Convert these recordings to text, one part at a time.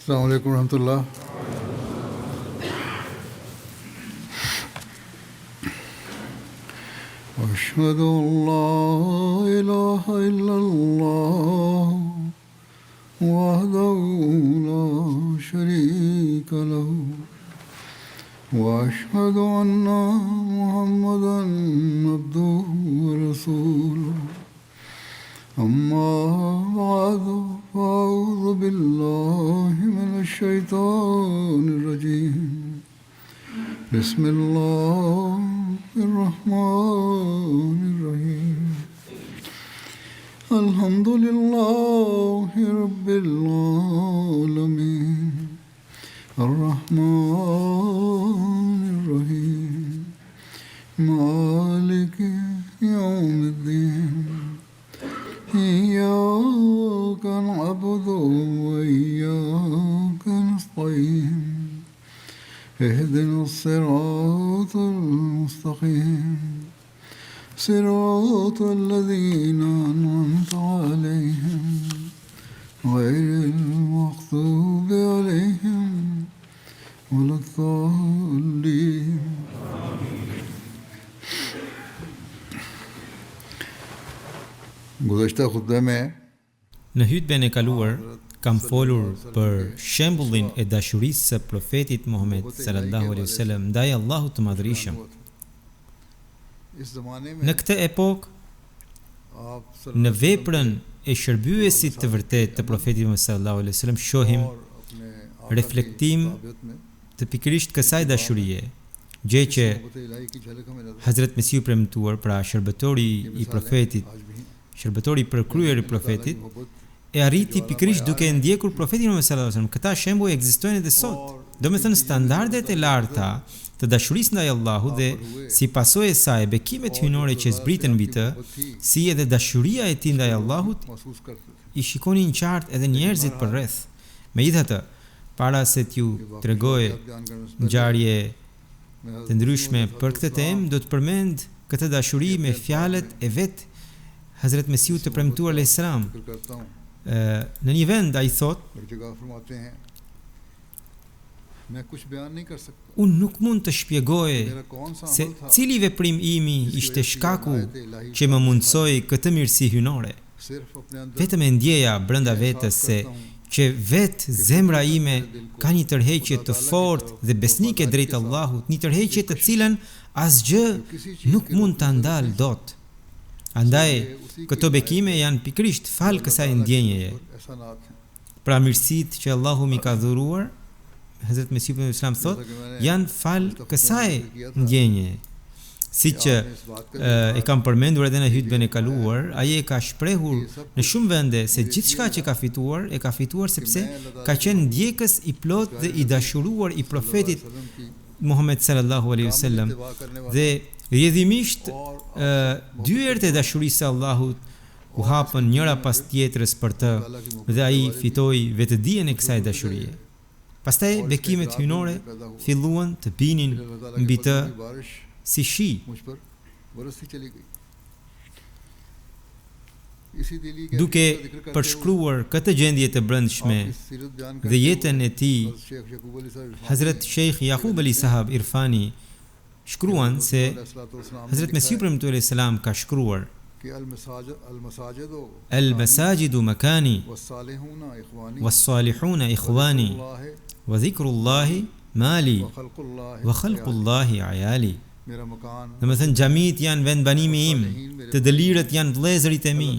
Assalamu alaikum warahmatullah. أشهد أن لا إله إلا الله وحده لا شريك له وأشهد أن محمدا عبده ورسوله أما بعد فأعوذ بالله من الشيطان الرجيم بسم الله الرحمن الرحيم الحمد لله رب العالمين الرحمن الرحيم مالك يوم الدين إياك نعبد وإياك نستعين اهدنا الصراط المستقيم صراط الذين أنعمت عليهم غير المغضوب عليهم ولا الضالين. Në hutben e kaluar kam folur për shembullin e dashurisë së profetit Muhammed sallallahu alaihi wasallam ndaj Allahut të Madhërisëm. Në këtë epokë, në veprën e shërbyesit të vërtet të profetit Muhammed sallallahu alaihi wasallam shohim reflektim të pikërisht kësaj dashurie, gjë që Hazrat Mesiu premtuar, pra shërbëtori i profetit, shërbëtori i përkryer i profetit, e arriti pikërisht duke ndjekur profetin Muhammed sallallahu alaihi wasallam. Këta shembuj ekzistojnë edhe sot. Domethënë standardet e larta të dashurisë ndaj Allahut dhe si pasojë e saj bekimet hyjnore që zbriten mbi të, si edhe dashuria e tij ndaj Allahut, i shikonin qartë edhe njerëzit përreth. Megjithatë, para se t'ju tregoj ngjarje të ndryshme për këtë temë, do të përmend këtë dashuri me fjalët e vet Hazrat Mesiu të premtuar alayhis salam. Në një vend ai thot: unë nuk mund të shpjegoj se cili veprim imi ishte shkaku që më mundsoi këtë mirësi hyjnore. Vetëm e ndjeja brenda vetes se që vetë zemra ime ka një tërheqje të fortë dhe besnike drejt Allahut, një tërheqje të cilën asgjë nuk mund ta ndal dot. Andaj, këto bekime janë pikërisht fal kësaj ndjenjeje. Pra mirësitë që Allahu mi ka dhuruar, Hazrat Mesiu ibn Islam thot, janë fal kësaj ndjenjeje. Siç e kam përmendur edhe në hutben e kaluar, ai e ka shprehur në shumë vende se gjithçka që ka fituar sepse ka qenë ndjekës i plot dhe i dashuruar i profetit Muhammed sallallahu alaihi wasallam dhe rrjedhimisht dyert e dashurisë së Allahut u hapën njëra pas tjetrës për të dhe ai fitoi vetëdijen e kësaj dashurie. Pastaj bekimet hyjnore filluan të binin mbi të si shi. Duke përshkruar këtë gjendje të brendshme dhe jetën e tij, Hazrat Sheikh Yaqub Ali Sahab Irfani shkruan se Hazrat Mesiu premtuar alayhis salam ka shkruar: Al-masajidu makani was-salihuna ikhwani wa dhikrullahi mali wa khalqullahi ayali. Domethënë xhamit janë vendbanimi im, të dëlirët janë vëllezërit e mi.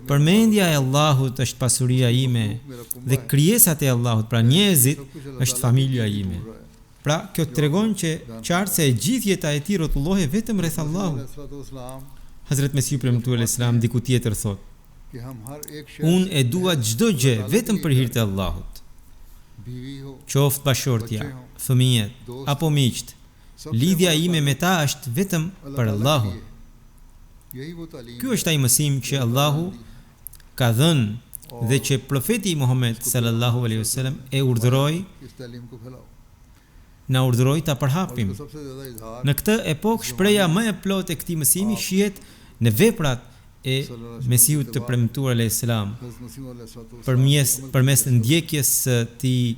Përmendja e Allahut është pasuria ime dhe krijesat e Allahut, pra njerëzit, është familja ime. Pra kjo tregon që qartë se e gjithë jeta e tij rrotullohej vetëm rreth Allahut. Hazrat Mesiu premtuar alayhis salam diku tjetër thot: unë e dua çdo gjë vetëm për hir të Allahut. Qoftë bashortja, fëmijët apo miqt, lidhja ime me ta është vetëm për Allahun. Ky është ai mësim që Allahu ka dhënë dhe që profeti Muhammed sallallahu alaihi wasallam e urdhëroi, na urdhëroi ta përhapim. Në këtë epokë shpreha më e plotë e këtij mësimi shihet në veprat e Mesihut të premtuar alayhis salam përmes ndjekjes së tij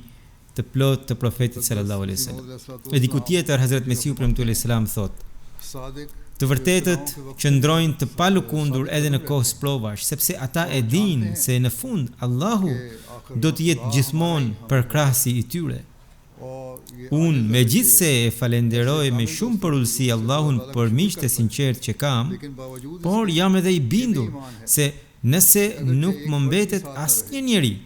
të plot të profetit sallallahu alaihi wasallam. E diku tjetër Hazrat Mesihu premtuar alayhis salam thot: Të vërtetët qëndrojnë të palëkundur edhe në kohë provash, sepse ata e dinë se në fund Allahu do të jetë gjithmonë përkrahësi i tyre. Unë megjithse e falenderoj me shumë përullësi Allahun për miqtë e sinqert që kam, por jam edhe i bindur se nëse nuk më mbetet asnjë njeri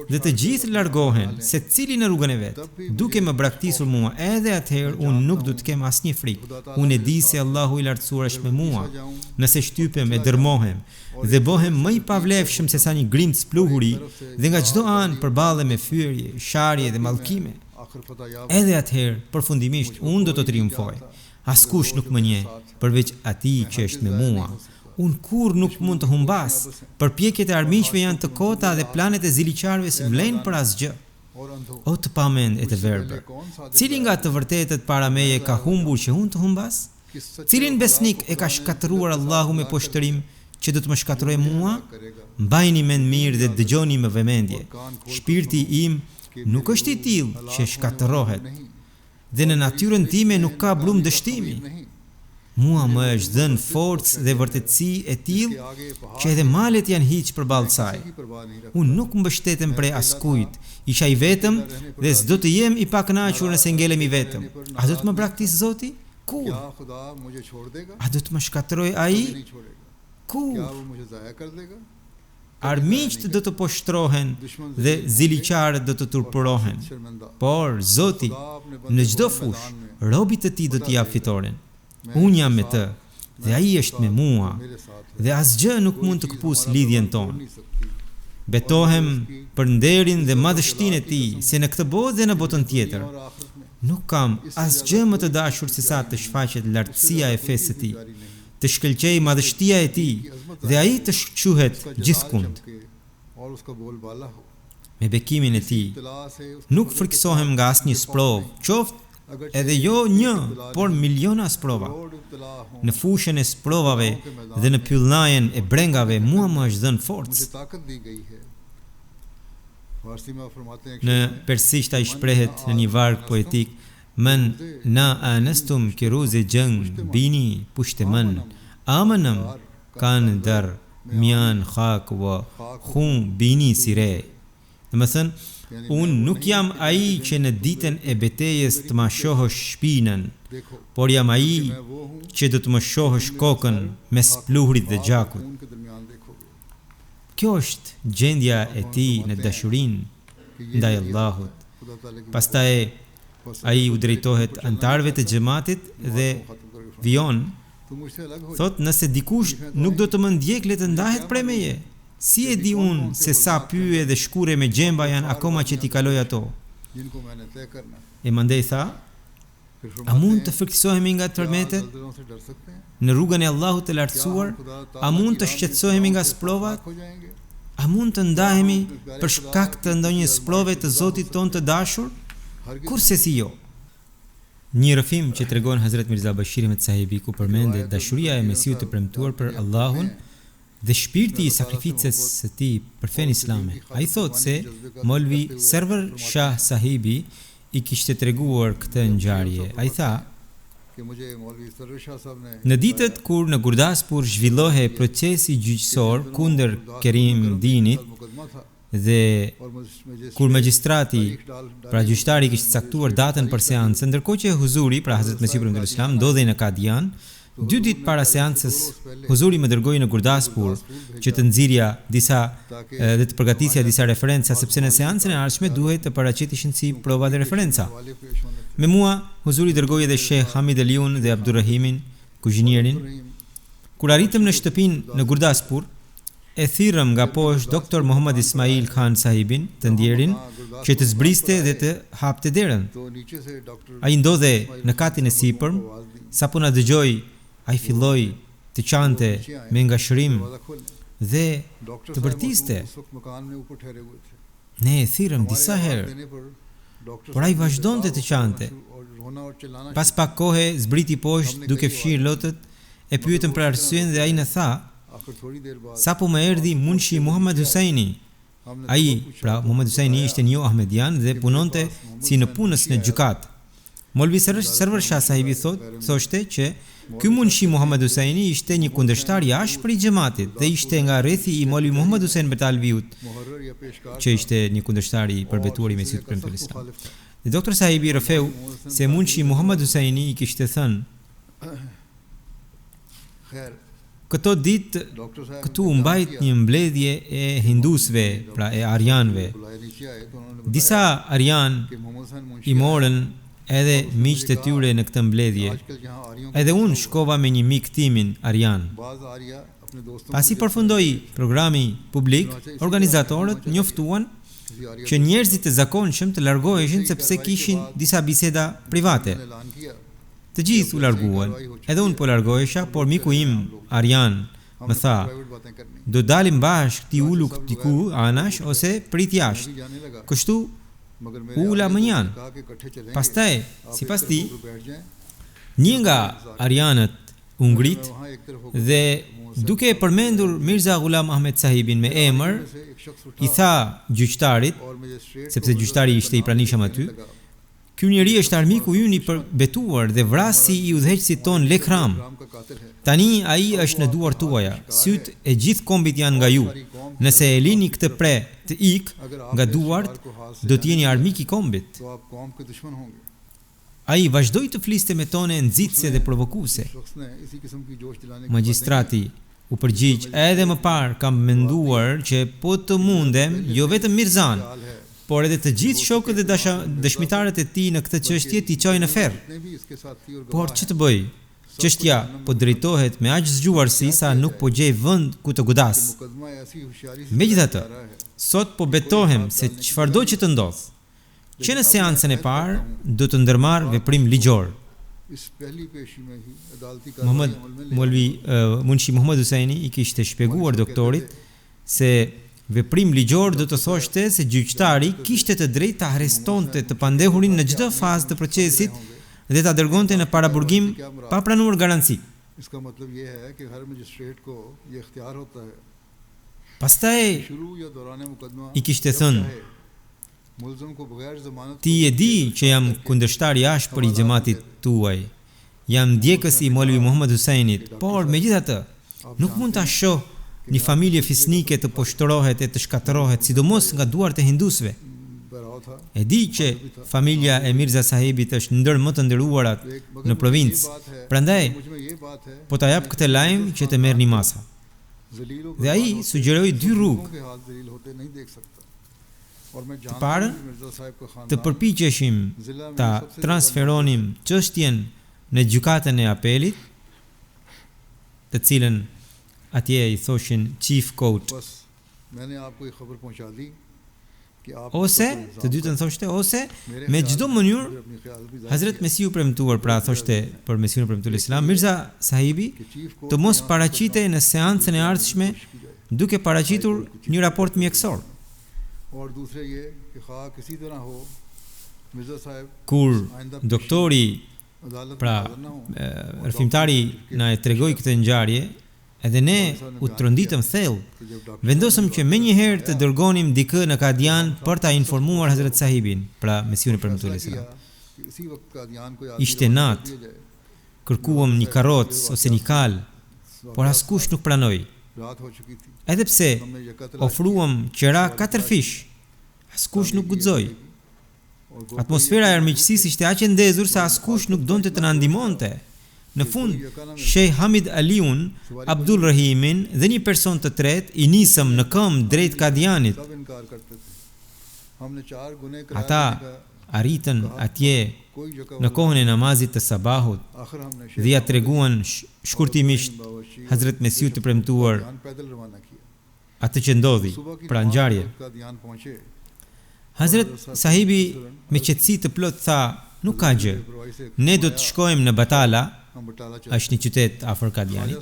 dhe të gjithë largohen secili në rrugën e vet, duke më braktisur mua, edhe atëherë unë nuk do të kem asnjë frikë. Unë e di se Allahu i lartësuar është me mua. Nëse shtypem e dërmohem dhe bëhem më i pavlefshëm se sa një grimc pluhuri dhe nga çdo anë përballem me fyerje, sharje dhe mallkime, edhe atëherë përfundimisht unë do të triumfoj. Askush nuk më njeh përveç atij që është me mua. Unë kur nuk mund të humbas. Përpjekjet e armiqve janë të kota dhe planet e ziliqarëve s'vlen për asgjë. O të pamend e të verbër, cili nga të vërtetët para meje ka humbur që unë të humbas? Cilin besnik e ka shkatëruar Allahu me poshtërim që do të më shkatërrojë mua? Mbajini mend mirë dhe dëgjoni me vëmendje. Shpirti im nuk është i tillë që shkatërrohet, dhe në natyrën time nuk ka brum dështimi. Mua më është dhënë forcë dhe vërtetësi e tillë që edhe malet janë hiq përballë saj. Unë nuk mbështetem prej askujt, isha i vetëm dhe s'do të jem i pakënaqur nëse ngelem i vetëm. A do të më braktis Zoti? Kur? A do të më shkatërroj ai? Kur? Armiqt do të poshtrohen dhe ziliqarët do të turpërohen. Por Zoti në çdo fush robit të tij do t'i jap fitoren. Unë jam me të dhe ai është me mua dhe asgjë nuk mund të këpus lidhjen tonë. Betohem për nderin dhe madhështinë e tij, se në këtë botë dhe në botën tjetër nuk kam asgjë më të dashur se sa të shfaqet lartësia e fesë së tij, të shkëlqej madhështia e tij dhe ai të quhet gjithkund. Me bekimin e tij nuk friksohem nga asnjë sprovë, qoftë edhe jo një, por miliona sprova. Në fushën e sprovave dhe në pyllnajen e brengave mua më është dhënë forcë. Në persisht ai shprehet në një varg poetik: Men na anastum kiruze jang bini pushtemën, amanam kan dar mian khak wa khun bini sire. Domethënë, unë nuk jam ai që në ditën e betejës të më shohësh shpinën, por jam ai që do të më shohësh kokën mes pluhurit dhe gjakut. Kjo është gjendja e tij në dashurinë ndaj Allahut. Pastaj ai u drejtohet antarëve të xhamatit dhe vijon. Thot, nëse dikush nuk do të më ndjek, le të ndahet prej meje. Si e di unë se sa pyje dhe shkure me gjemba janë akoma që t'i kaloj ato? E mandej tha: A mund të friksohemi nga tërmetet në rrugën e Allahut të lartësuar? A mund të shqetësohemi nga sprovat? A mund të ndahemi për shkak të ndonjë sprove të Zotit ton të dashur? Kurse si jo. Një rrëfim që tregon Hazrat Mirza Bashir Ahmed Sahibi, ku përmendet dashuria e Mesihut të premtuar për Allahun dhe shpirti i sakrificës së tij për fenë islame. Ai thotë se Molvi Server Shah Sahibi i kishte treguar këtë ngjarje. Ai tha: Në ditët kur në Gurdaspur zhvillohej procesi gjyqësor kundër Kerim Dinit dhe kur magjistrati, pra gjyqtari, kishte caktuar datën për seancën, ndërkohë që huzuri, pra Hazrat Mesihu ibn Islam, ndodhej në Kadian. 2 ditë para seancës, huzuri më dërgoi në Gurdaspur që të nxirja disa dhe të përgatisja disa referenca, sepse në seancën e ardhshme duhet të paraqitishin si prova dhe referenca. Me mua, huzuri dërgoi edhe Sheh Hamid Aliun dhe Abdurrahimin, kuzhinierin. Kur arritëm në shtëpinë në Gurdaspur, e thirrëm nga poshtë Dr. Muhammad Ismail Khan Sahibin, të ndjerin, që të zbriste dhe të hapte derën. Ai ndodhe në katin e sipërm, sapo na dëgjoi, ai filloi të qante me ngashërim dhe të bërtiste. Ne e thirrëm disa herë, por ai vazhdonte të qante. Pas pak kohe zbriti poshtë duke fshirë lotët, e pyetëm për arsyen dhe ai na tha: Sapo më erdhi Munshi Muhammad Husaini. Ai, pra Muhammad Husaini ishte një ahmedian dhe punonte si në punës në gjykat. Molvi Sarwar Shah Sahibi thoshte që ky Munshi Muhammad Husaini ishte një kundërshtar i ashpër i xhamatit dhe ishte nga rrethi i Molvi Muhammad Hussein Betalviut, që ishte një kundërshtar i përbetuar i Mesihut premtuar Islam. Dhe Dr. Sahibi rrefeu se Munshi Muhammad Husaini i kishte thënë: këto ditë këtu mbajt një mbledhje e hindusve, pra e arjanve. Disa arjan i morën edhe miqt e tyre në këtë mbledhje. Edhe unë shkova me një mik timin arjan. Pasi përfundoi programi publik, organizatorët njoftuan që njerëzit e zakonshëm të largoheshin sepse kishin disa biseda private. Të gjithë u larguan, edhe unë po largohesha, por miku im arjan më tha: do dalim bashkë, ti ulu diku anash ose prit jashtë. Kështu ula më njanë. Pastaj, sipas tij, një nga arjanët u ngrit dhe duke e përmendur Mirza Ghulam Ahmed Sahibin me emër, i tha gjyqtarit, sepse gjyqtari ishte i pranishëm aty: ky njeri është armiku ynë i përbetuar dhe vrasi i udhëheqësit ton Lekram. Tani ai është në duart tuaja. Syt e gjithë kombit janë nga ju. Nëse e lini këtë pre të ik nga duart, do të jeni armik i kombit. Ai vazhdoi të fliste me tone nxitëse dhe provokuese. Magjistrati u përgjigj: edhe më parë kam menduar që po të mundem jo vetëm Mirzan, por edhe të gjithë shokët dhe dëshmitarët e tij në këtë çështje t'i çoj në ferr. Por ç'të të bëj? Çështja po drejtohet me aq zgjuarsi sa nuk po gjej vend ku të godas. Megjithatë, sot po betohem se çfarëdo që të ndodh, që në seancën e parë do të ndërmarr veprim ligjor. Munshi Muhammad Husaini i kishte shpjeguar doktorit se veprim ligjor do të thoshte se gjyqtari kishte të drejtë të arrestonte të pandehurin në çdo fazë të procesit dhe ta dërgonte në paraburgim pa pranuar garanci. Pastaj i kishte thënë: ti e di që jam kundërshtar i ashpër i xhamatit tuaj. Jam ndjekës i Molvi Muhammad Husainit, por megjithatë nuk mund ta shoh një familje fisnike të poshtërohet e të shkatërohet, sidomos nga duart e hindusve. E di që familja e Mirza Sahibit është ndër më të nderuarat në provincë, prandaj po ta jap këtë lajm që të merrni masa. Dhe ai sugjeroi dy rrugë. Të parën, të përpiqeshim ta transferonim çështjen në gjykatën e apelit, të cilën atje i thoshin Chief Court. Ose, të dytën thoshte, ose me çdo mënyrë Hazret Mesiu premtuar, pra thoshte për Mesiun premtuar Islam, Mirza Sahibi të mos paraqitej në seancën e ardhshme duke paraqitur një raport mjekësor. Kur doktori, pra rrëfimtari na e tregoi këtë ngjarje, edhe ne u tronditëm thellë. Vendosëm që menjëherë të dërgonim dikë në Kadian për ta informuar Hazret Sahibin, pra Mesiun e premtuar Islam. Ishte natë, kërkuam një karrocë ose një kal, por askush nuk pranoi. Edhe pse ofruam qira 4 fish, askush nuk guxoi. Atmosfera e armiqësisë ishte aq e ndezur sa askush nuk donte të na ndihmonte. Në fund, Sheikh Hamid Aliun, Abdul Rahimin dhe një person të tretë i nisëm në këmbë drejt Kadianit. Ata arritën atje në kohën e namazit të sabahut dhe ja treguan shkurtimisht Hazret Mesiut të premtuar atë që ndodhi, pra ngjarje. Hazret Sahibi me qetësi të plot tha: nuk ka gjë, ne do të shkojmë në Batala, është një qytet afër Kadianit.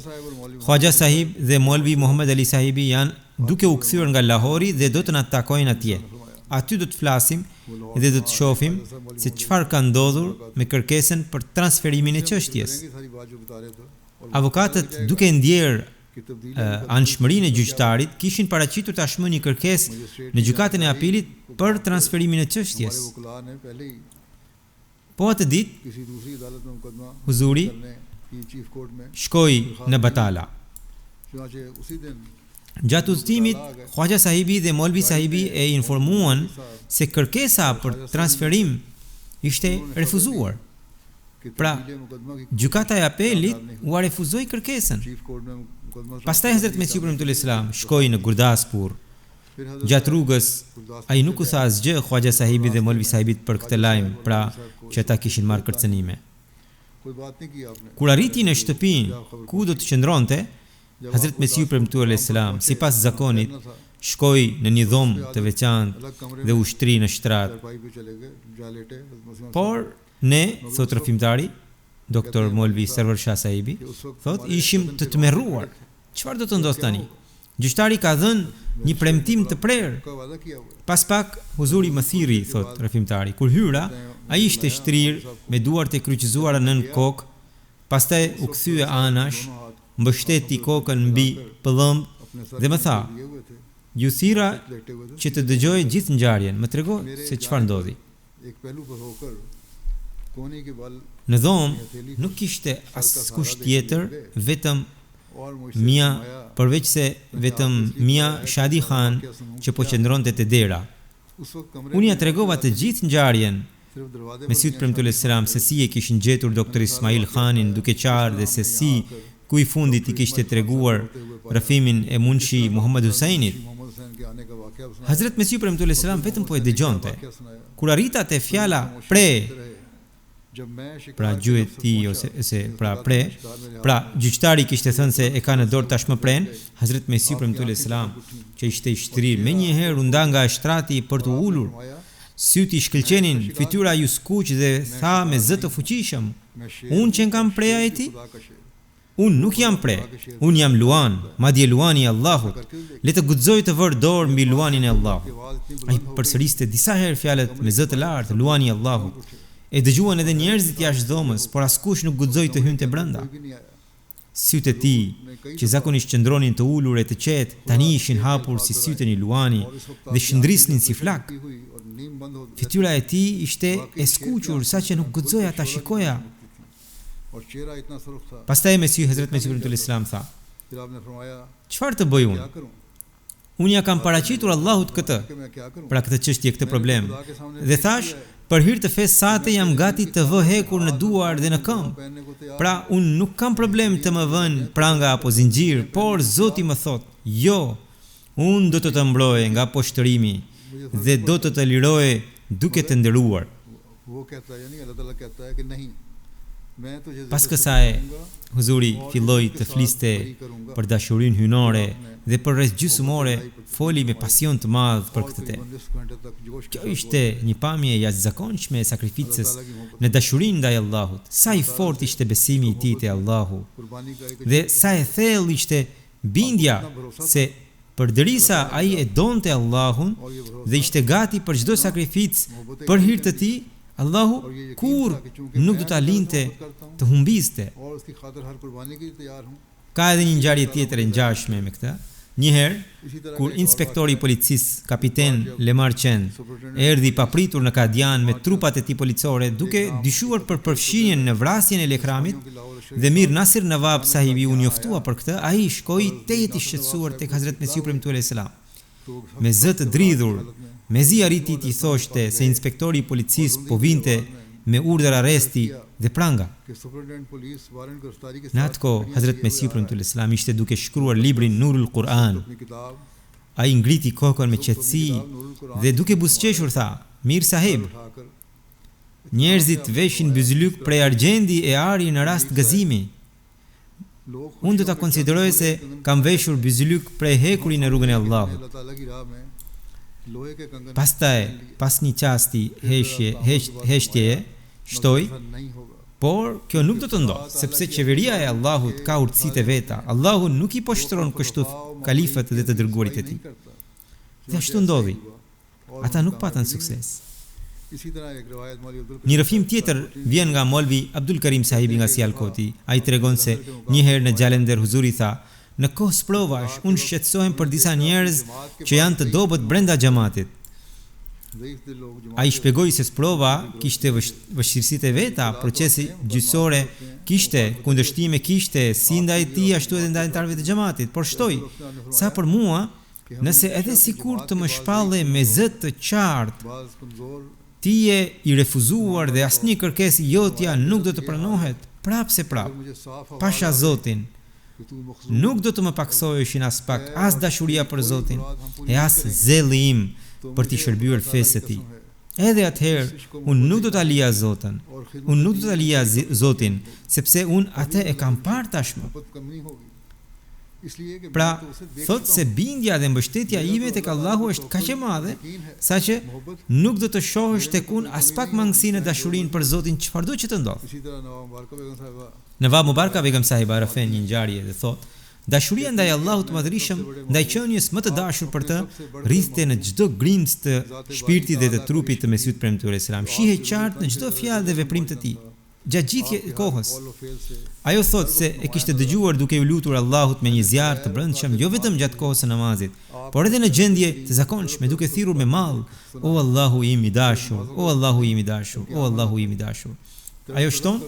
Khwaja Sahib dhe Molvi Muhammad Ali Sahibi janë duke u kthyer nga Lahori dhe do të na takojnë atje. Aty do të flasim dhe do të shohim se çfarë ka ndodhur me kërkesën për transferimin e çështjes. Avokatët, duke ndjer anshmërinë e gjyqtarit, kishin paraqitur tashmë një kërkesë në gjykatën e apelit për transferimin e çështjes. Po atë ditë huzuri shkoi në Batala. Gjatë udhëtimit, Khwaja sahibi dhe Molvi sahibi e informuan se kërkesa për transferim ishte refuzuar. Pra, gjykata e apelit u refuzoi kërkesën. Pastaj Hazrat Mesiu premtull Islam shkoi në Gurdaspur. Gjatë rrugës, ai nuk u tha asgjë Khwaja sahibi dhe Molvi sahibit për këtë lajm, pra që ata kishin marrë kërcënime. Kur arriti në shtëpinë ku do të qëndronte, Hazrat Mesiu premtull Islam, sipas zakonit, shkoi në një dhomë të veçantë dhe ushtri në shtrat. Por ne, thot rrëfimtari, doktor Molvi Server Shah sahibi, thot ishim të tmerruar. Çfarë do të ndodh tani? Gjyqtari ka dhënë një premtim të prerë. Pas pak huzuri më thirri, thot rrëfimtari. Kur hyra, ai ishte shtrirë me duart e kryqëzuara nën kokë, pastaj u kthye anash, mbështeti kokën mbi pëllëmb dhe më tha: "Ju thira që të dëgjoj gjithë ngjarjen, më trego se çfarë ndodhi." Në dhomë nuk kishte askush tjetër, vetëm Mia, përveç se vetëm Mia Shadi Khan që po qëndronte te dera. Unë ja tregova të gjithë ngjarjen. Mesiut premtull Islam se si e kishin gjetur doktor Ismail Khanin duke qarë dhe se si ku i fundit i kishte treguar rrëfimin e Munshi Muhammad Husainit. Hazrat Mesiu premtull Islam vetëm po e dëgjonte. Kur arrita te fjala pre, pra gjuhet ti ose pra gjyqtari kishte thënë se e ka në dorë tashmë pren, Hazrat Mesiu premtull Islam, që ishte i shtrirë, menjëherë u nda nga shtrati për të ulur. Syt i shkëlqenin, fytyra ju skuq dhe tha me zë të fuqishëm: "Unë që kam preja e ti? Unë nuk jam pre, unë jam luan, madje luani i Allahut. Le të guxoj të vër dorë mbi luanin e Allahut." Ai përsëriste disa herë fjalët me zë të lartë, luani i Allahut. E dëgjuan edhe njerëzit jashtë dhomës, por askush nuk guxoi të hynte brenda. Sytë e tij, që zakonisht qëndronin të ulur e të qetë, tani ishin hapur si sytë e një luani dhe shndrisnin si flak. Fytyra e tij ishte e skuqur saqë nuk guxoja ta shikoja. Pastaj Hazrat Mesiu premtull Islam tha: "Çfarë të bëj unë? Unë ja kam paraqitur Allahut këtë, pra këtë çështje, këtë problem. Dhe thash, për hir të fesë sate jam gati të vë hekur në duar dhe në këmbë. Pra unë nuk kam problem të më vën pranga apo zinxhir, por Zoti më thot: "Jo, unë do të të mbroj nga poshtërimi dhe do të të liroj duke të nderuar." Pas kësaj, huzuri filloi të fliste për dashurinë hynore dhe për rrezgjysmore, foli me pasion të madh për këtë temë. Kjo ishte një pamje e jashtëzakonshme e sakrificës në dashurinë ndaj Allahut. Sa i fortë ishte besimi i tij te Allahu dhe sa e thellë ishte bindja se përderisa ai e donte Allahun dhe ishte gati për çdo sakrificë për hir të tij, Allahu kur nuk do ta linte të humbiste. Ka edhe një ngjarje tjetër e ngjashme me këtë. Njëherë, kur inspektori i policisë, kapiten Lemar Chend, erdhi papritur në Kadian me trupat e tij policore, duke dyshuar për përfshirjen në vrasjen e Lekramit, dhe Mir Nasir Nawab sahibi u njoftua për këtë, ai shkoi tejet i shqetësuar tek Hazrat Mesiu premtull Islam. Me zë të dridhur, mezi arriti t'i thoshte se inspektori i policisë po vinte me urdhër arresti dhe pranga. Në atë kohë, Hazrat Mesiu premtull Islam ishte duke shkruar librin Nurul Quran. Ai ngriti kokën me qetësi dhe duke buzëqeshur tha: "Mir sahib, njerëzit veshin byzylyk prej argjendi e ari në rast gëzimi. Unë do ta konsideroj se kam veshur byzylyk prej hekuri në rrugën e Allahut." Pastaj, pas një qasti heshtjeje, shtoi: "Por kjo nuk do të ndodhë, sepse qeveria e Allahut ka urtësitë e veta. Allahu nuk i poshtron kështu kalifët dhe të dërguarit e tij." Dhe ashtu ndodhi. Ata nuk patën sukses. Një rrëfim tjetër vjen nga Molvi Abdul Karim sahibi nga Sialkoti. Ai tregon se një herë në Xhalender huzuri tha: Në kohë sprovash, unë shqetësohem për disa njerëz që janë të dobët brenda xhamatit. Ai shpjegoi se sprova kishte vështirësitë e veta, procesi gjyqësore kishte, kundërshtime kishte, si ndaj tij ashtu edhe ndaj anëtarëve të xhamatit, por shtoi, sa për mua, nëse edhe sikur të më shpalle me zë të qartë, ti je i refuzuar dhe asnjë kërkesë jotja nuk do të pranohet, prap se prap. Pasha Zotin, nuk do të më paksoheshin as pak, as dashuria për Zotin, e as zelli im për t'i shërbyer fesë së tij. Edhe atëherë unë nuk do ta lija Zotin. Unë nuk do ta lija Zotin, sepse unë atë e kam parë tashmë. Pra, thot se bindja dhe mbështetja ime tek Allahu është kaq e madhe, saqë nuk do të shohësh tek unë as pak mangësi në dashurinë për Zotin çfarëdo që të ndodh. Nawab Mubaraka Begum Sahiba rafen një ngjarje dhe thot: dashuria ndaj Allahut të Madhërisëm, ndaj qenies më të dashur për të, rrithte në çdo grimc të shpirtit dhe të trupit të Mesihut premtuar selam. Shihet qartë në çdo fjalë dhe veprim të tij. Gjatë gjithë kohës. Ajo thot se e kishte dëgjuar duke u lutur Allahut me një zjarr të brendshëm, jo vetëm gjatë kohës së namazit, por edhe në gjendje të zakonshme, duke thirrur me mall: O Allahu im i dashur, o Allahu im i dashur, o Allahu im i dashur. Ajo shton,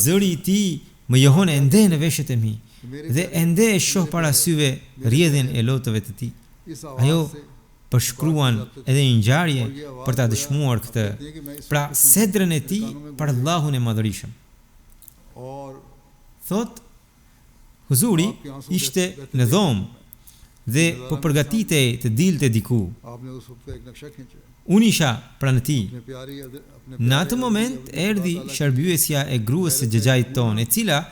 zëri i tij më johon ende në veshët e mi, dhe ende e shoh para syve rrjedhjen e lotëve të tij. Ajo përshkruan edhe një ngjarje për ta dëshmuar këtë. Pra, sedrën e tij për Allahun e Madhërisëm. Thot, huzuri ishte në dhomë dhe po përgatitej të dilte diku. Unë isha pranë tij. Në atë moment erdhi shërbyesja e gruas së xhaxhait ton, e cila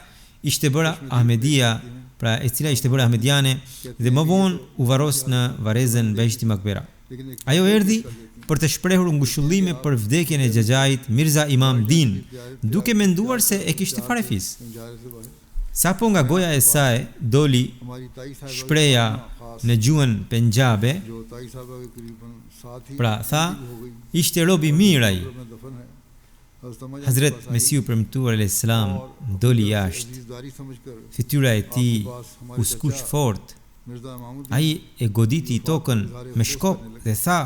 ishte bërë Ahmedia, pra e cila ishte bërë Ahmediane dhe më vonë u varros në varrezën Beheshti Makbera. Ajo erdhi për të shprehur ngushëllime për vdekjen e xhaxhait Mirza Imam Din, duke menduar se e kishte fare fis. Sapo nga goja e saj doli shpreha në gjuhën Penjabe, pra tha, ishte robi mirë ai. Hazret Mesiu premtuar alayhis salam doli jashtë. Fytyra e tij u skuq fort. Ai e goditi tokën me shkop dhe tha: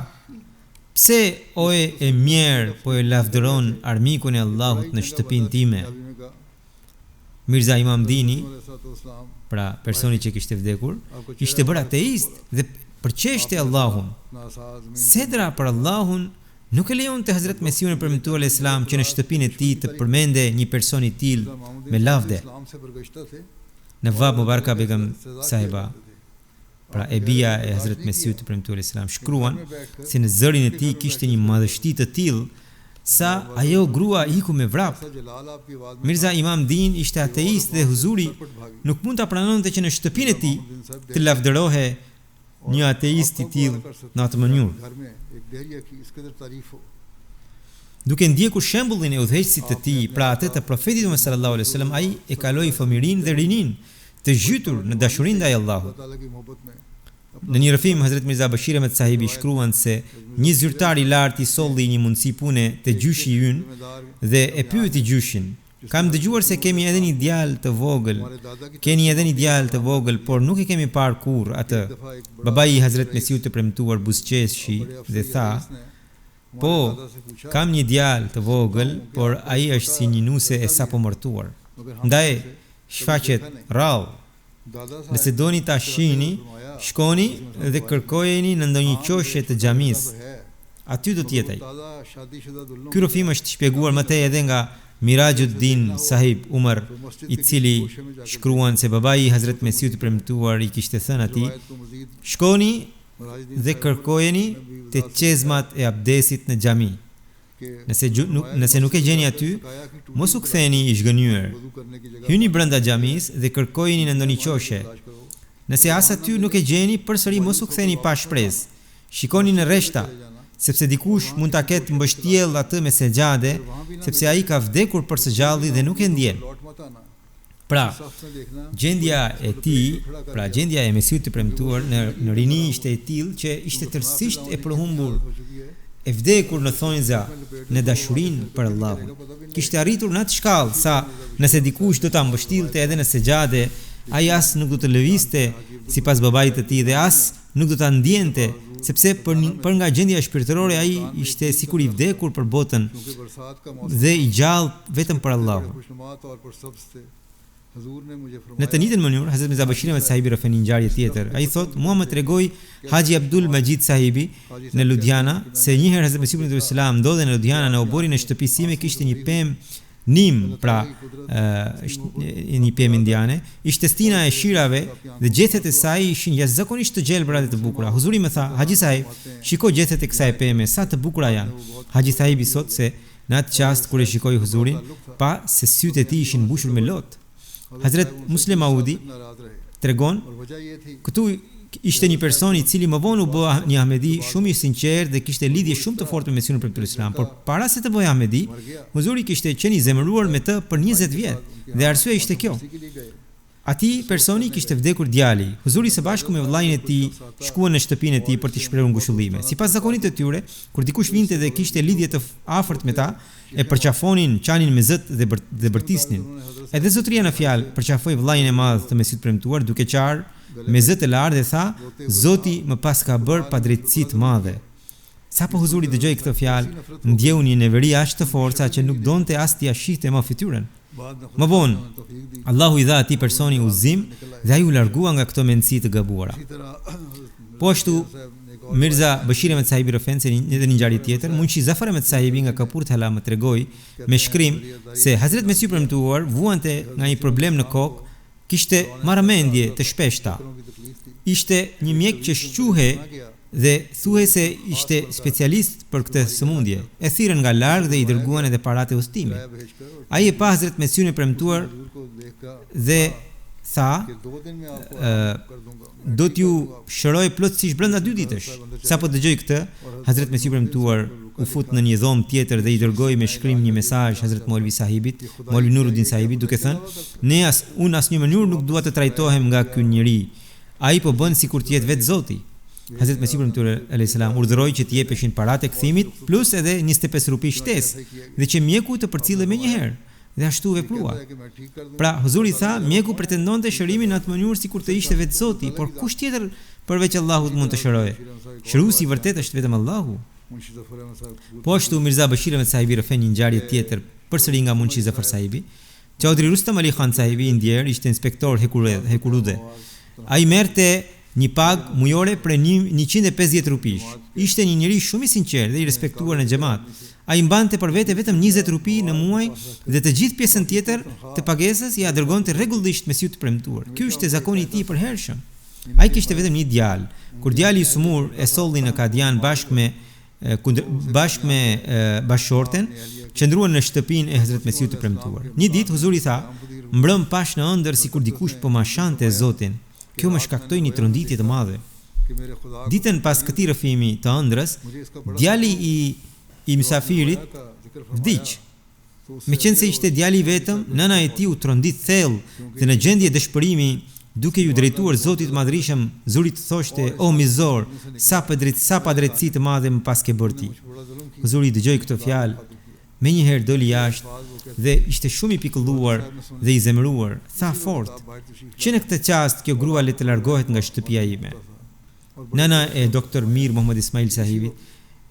pse oje e mjerë po e lavdëron armikun e Allahut në shtëpinë time? Mirza Imam Dini, pra personi që kishte vdekur, ishte bërë ateist dhe përqeshte Allahun. Sedra për Allahun nuk e lejon të Hazret Mesiun e premtuar alayhis salam që në shtëpinë e tij të përmende një person i tillë me lavde. Nawab Mubaraka Begum Sahiba, pra e bia e Hazret Mesiut të premtuar alayhis salam, shkruan se në zërin e tij kishte një madhështi të tillë sa ajo grua iku me vrap. Mirza Imam Din ishte ateist dhe huzuri nuk mund ta pranonte që në shtëpinë e tij të lavdërohe një ateist i tillë në atë mënyrë. Duke ndjekur shembullin e udhëheqësit të tij, pra atë të profetit Muhammed sallallahu alaihi wasallam, ai e kaloi fëmijërinë dhe rinin të zhytur në dashurinë ndaj Allahut. Në një rrëfim Hazret Mirza Bashir Ahmed Sahibi shkruan se një zyrtar i lartë i solli një mundësi pune te gjyshi ynë dhe e pyeti gjyshin: kam dëgjuar se kemi edhe një djalë të vogël. Keni edhe një djalë të vogël, por nuk e kemi parë kurrë atë. Babai i Hazret Mesiut të premtuar buzëqeshi dhe tha: po, kam një djalë të vogël, por ai është si një nuse e sapo martuar. Ndaj shfaqet rrallë. Nëse doni ta shihni, shkoni dhe kërkojeni në ndonjë qoshe të xhamisë. Aty do të jetë ai. Ky rrëfim është shpjeguar më tej edhe nga Mirajuddin Sahib Umar, i cili shkruan se babai i Hazret Mesiut të premtuar i kishte thënë atij: shkoni dhe kërkojeni te çezmat e abdesit në xhami. Nëse nuk e gjeni aty, mos u ktheni i zhgënjur. Hyni brenda xhamisë dhe kërkojeni në ndonjë qoshe. Nëse as aty nuk e gjeni, përsëri mos u ktheni pa shpresë. Shikoni në rreshta, sepse dikush mund ta ketë mbështjell atë me segjade, sepse ai ka vdekur për së gjalli dhe nuk e ndjen. Pra, gjendja e tij, pra gjendja e Mesiut të premtuar në rini ishte e tillë që ishte tërësisht e përhumbur, e vdekur në thonjza në dashurinë për Allahun. Kishte arritur në atë shkallë sa nëse dikush do ta mbështillte edhe në segjade ai as nuk do të lëvizte sipas babait të tij dhe as nuk do ta ndjente, sepse për nga gjendja shpirtërore ai ishte sikur i vdekur për botën dhe i gjallë vetëm për Allahun. Në të njëjtën mënyrë, Hazrat Mirza Bashir Ahmed Sahibi rreth një ngjarje tjetër. Ai thotë, mua më tregoi Haji Abdul Majid Sahibi në Ludhiana se një herë Hazrat Mesih ibn Islam ndodhe në Ludhiana në oborin e shtëpisë sime, kishte një pemë nim, pra një pemë indiane, ishte stina e shirave dhe gjethet e saj ishin jashtëzakonisht të gjelbra dhe të bukura. Huzuri më tha, Haji Sahib, shiko gjethet e kësaj peme, sa të bukura janë. Haji Sahibi thotë se në atë çast kur e shikoi Huzurin, pa se sytë e tij ishin mbushur me lot. Hazrat Muslim Audi tregon, këtu ishte një person i cili më vonë u bë një Ahmedi shumë i sinqert dhe kishte lidhje shumë të fortë me Mesionin për Islam, por para se të bëjë Ahmedi, Huzuri kishte qenë i zemëruar me të për 20 vjet dhe arsyeja ishte kjo. Ati personi kishte vdekur djali. Huzuri së bashku me vëllain e tij shkuan në shtëpinë e tij për t'i shprehur ngushëllime. Sipas zakonit të tyre, kur dikush vinte dhe kishte lidhje të afërt me ta, e përqafonin, qanin me zët dhe bërtisnin. Edhe zotëria në fjalë përqafoi vëllain e madh të Mesit premtuar duke qarë me zët e lartë dhe tha, Zoti më pas ka bërë padrejtësi të madhe. Sapo Huzuri dëgjoi këtë fjalë, ndjeu një neveri aq të fortë që nuk donte as t'i shihte më fytyrën. Më vonë, Allahu i dha atij personi udhëzim dhe ai u largua nga këto mendësi të gabuara. Po ashtu Mirza Bashir Ahmed Sahibi Rofense në një ngjarje tjetër, Munshi Zafar Ahmed Sahibi nga Kapurthala më tregoi me shkrim se Hazrat Mesih premtuar vuante nga një problem në kokë, kishte marrëmendje të shpeshta. Ishte një mjek që shquhej dhe thuhej se ishte specialist për këtë sëmundje. E thirrën nga larg dhe i dërguan edhe paratë e udhëtimit. Ai e pa Hazrat Mesihin e premtuar dhe tha, do t'ju shëroj plotësisht brenda 2 ditësh. Sapo dëgjoi këtë, Hazrat Mesih premtuar u fut në një dhomë tjetër dhe i dërgoi me shkrim një mesazh Hazrat Maulvi Sahibit, Maulvi Nuruddin Sahibit, duke thënë, unë asnjë mënyrë nuk dua të trajtohem nga ky njeri. Ai po bën sikur të jetë vetë Zoti. Hazrat Mesih premtuar alayhis salam urdhëroi që të jepeshin paratë e kthimit plus edhe 25 rupi shtesë dhe që mjeku të përcillej menjëherë. Dhe ashtu veprua. Pra, Huzuri tha, mjeku pretendonte shërimin në atë mënyrë sikur të ishte vetë Zoti, por kush tjetër përveç Allahut mund të shërojë? Shëruesi i vërtet është vetëm Allahu. Po ashtu Mirza Bashir Ahmed Sahibi rreth një ngjarje tjetër, përsëri nga Munshi Zafar Sahibi. Chaudhry Rustam Ali Khan Sahibi i ndjer ishte inspektor hekurude. Ai merrte një pagë mujore për 150 rupish. Ishte një njeri shumë i sinqert dhe i respektuar në xhamat. Ai mbante për vete vetëm 20 rupi në muaj dhe të gjithë pjesën tjetër të pagesës ja dërgonte rregullisht Mesiut të premtuar. Ky ishte zakoni i tij i përhershëm. Ai kishte vetëm një djalë. Kur djali i sumur e solli në Kadian bashkë me bashorten, qëndruan në shtëpinë e Hazrat Mesiut të premtuar. Një ditë Huzuri tha, mbrëm pash në ëndër sikur dikush po ma shante Zotin. Kjo më shkaktoi një tronditje të madhe. Ditën pas këtij rrëfimi të ëndrës, djali i mysafirit vdiq. Meqense ishte djali i vetëm, nëna e tij u trondit thellë dhe në gjendje dëshpërimi, duke ju drejtuar Zotit Madhrishëm, Zurit thoshte: "O mizor, sa padrejtësi të madhe më pas ke bërë ti." Zuri dëgjoi këtë fjalë, menjëherë doli jashtë dhe ishte shumë i pikëlluar dhe i zemëruar. Tha fort: "Që në këtë çast kjo grua le të largohet nga shtëpia ime." Nëna e Dr. Mir Muhammad Ismail Sahibit,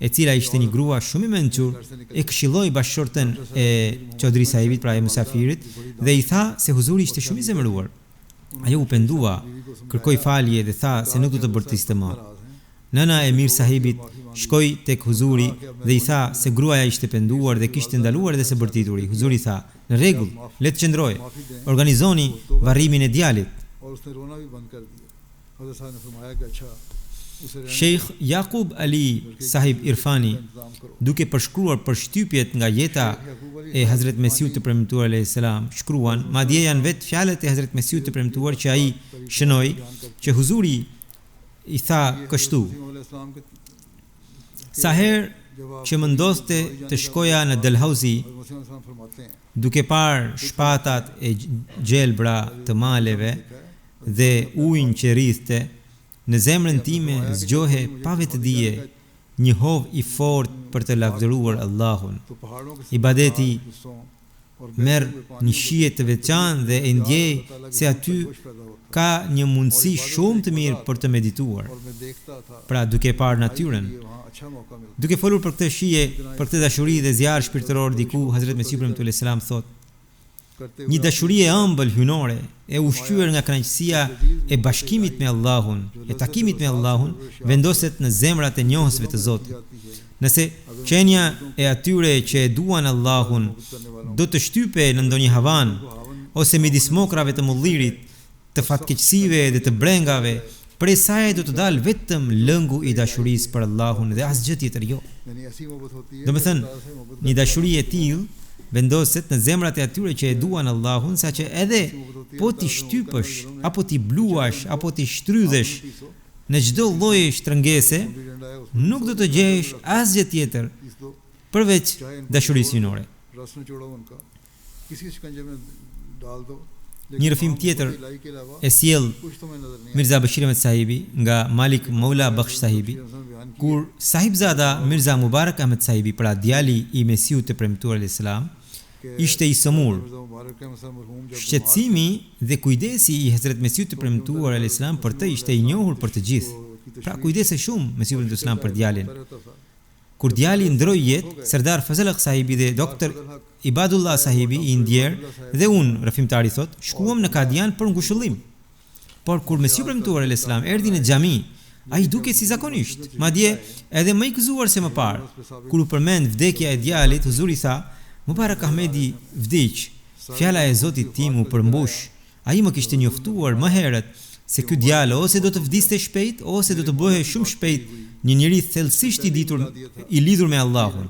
e cila ishte një grua shumë i mençur, e këshilloi bashkëshorten e Chaudhry Sahibit, pra e mysafirit, dhe i tha se Huzuri ishte shumë i zemëruar. Ajo u pendua, kërkoi falje dhe tha se nuk do të bërtiste më. Nëna e Mir Sahibit shkoi tek Huzuri dhe i tha se gruaja ishte penduar dhe kishte ndaluar edhe së bërtituri. Huzuri tha: "Në rregull, le të qëndrojë. Organizoni varrimin e djalit." Sheikh Yaqub Ali Sahib Irfani, duke përshkruar përshtypjet nga jeta e Hazrat Mesiut të premtuar alayhis salam, shkruan, madje janë vetë fjalët e Hazrat Mesiut të premtuar që ai shënoi që Huzuri i tha kështu: "Sa herë që më ndodhte të shkoja në Dalhousie, duke parë shpatat e gjelbra të maleve dhe ujin që rrithte, në zemrën time zgjohe pa vetëdije një hov i fort për të lavdëruar Allahun. Ibadeti merr një shije të veçantë dhe e ndjej se aty ka një mundësi shumë të mirë për të medituar. Pra duke parë natyrën, duke folur për këtë shije, për këtë dashuri dhe zjarr shpirtëror diku, Hazrat Mesihu premtuar selam thotë: një dashuri e ëmbël hynore, e ushqyer nga kënaqësia e bashkimit me Allahun, e takimit me Allahun, vendoset në zemrat e njohësve të Zotit. Nëse qenja e atyre që e duan Allahun do të shtype në ndonjë havan, ose midis mokrave të mullirit, të fatkeqësive dhe të brengave, prej saj do të dalë vetëm lëngu i dashurisë për Allahun dhe asgjë tjetër jo. Domethënë, një dashuri e tillë vendoset në zemrat e atyre që e duan Allahun, saqë edhe po ti shtypësh, apo ti bluash, apo ti shtrydhesh në çdo lloj shtrëngese, nuk do të gjesh asgjë tjetër përveç dashurisë hynore. Një rrëfim tjetër e sjell Mirza Bashir Ahmed Sahibi nga Malik Maula Bakhsh Sahibi, kur Sahibzada Mirza Mubarak Ahmed Sahibi, pra djali i Mesihut të premtuar alayhis salam, ishte i sëmur. Shqetësimi dhe kujdesi i Hazrat Mesihut të premtuar alayhis salam për të ishte i njohur për të gjithë. Pra kujdese shumë Mesihu alayhis salam për djalin. Kur djali ndroi jetë, Serdar Fazl Sahibi dhe Dr. Ibadullah Sahibi i ndjer dhe unë, rrëfimtari thot, shkuam në Kadian për ngushëllim. Por kur Mesihu premtuar alayhis salam erdhi në xhami, ai duke si zakonisht, madje edhe më i gëzuar se më parë. Kur u përmend vdekja e djalit, Huzuri tha: Mubarak Ahmedi vdiq, fjala e Zotit tim u përmbush. Ai më kishte njoftuar më herët se ky djalë ose do të vdiste shpejt ose do të bëhej shumë shpejt një njeri thellësisht i lidhur me Allahun.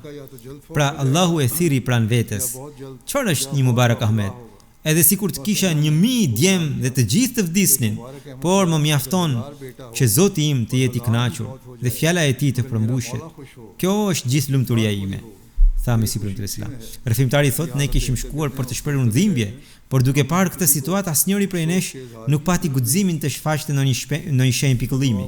Pra Allahu e thiri pranë vetes. Çfarë është një Mubarak Ahmed? Edhe sikur të kisha 1000 djem dhe të gjithë të vdisnin, por më mjafton që Zoti im të jetë i kënaqur dhe fjala e tij të përmbushet. Kjo është gjithë lumturia ime, tha Mesihu premtuar selam. Rrëfimtari thotë: ne kishim shkuar për të shprehur dhimbje, por duke parë këtë situatë asnjëri prej nesh nuk pati guximin të shfaqte në një shenjë pikëllimi.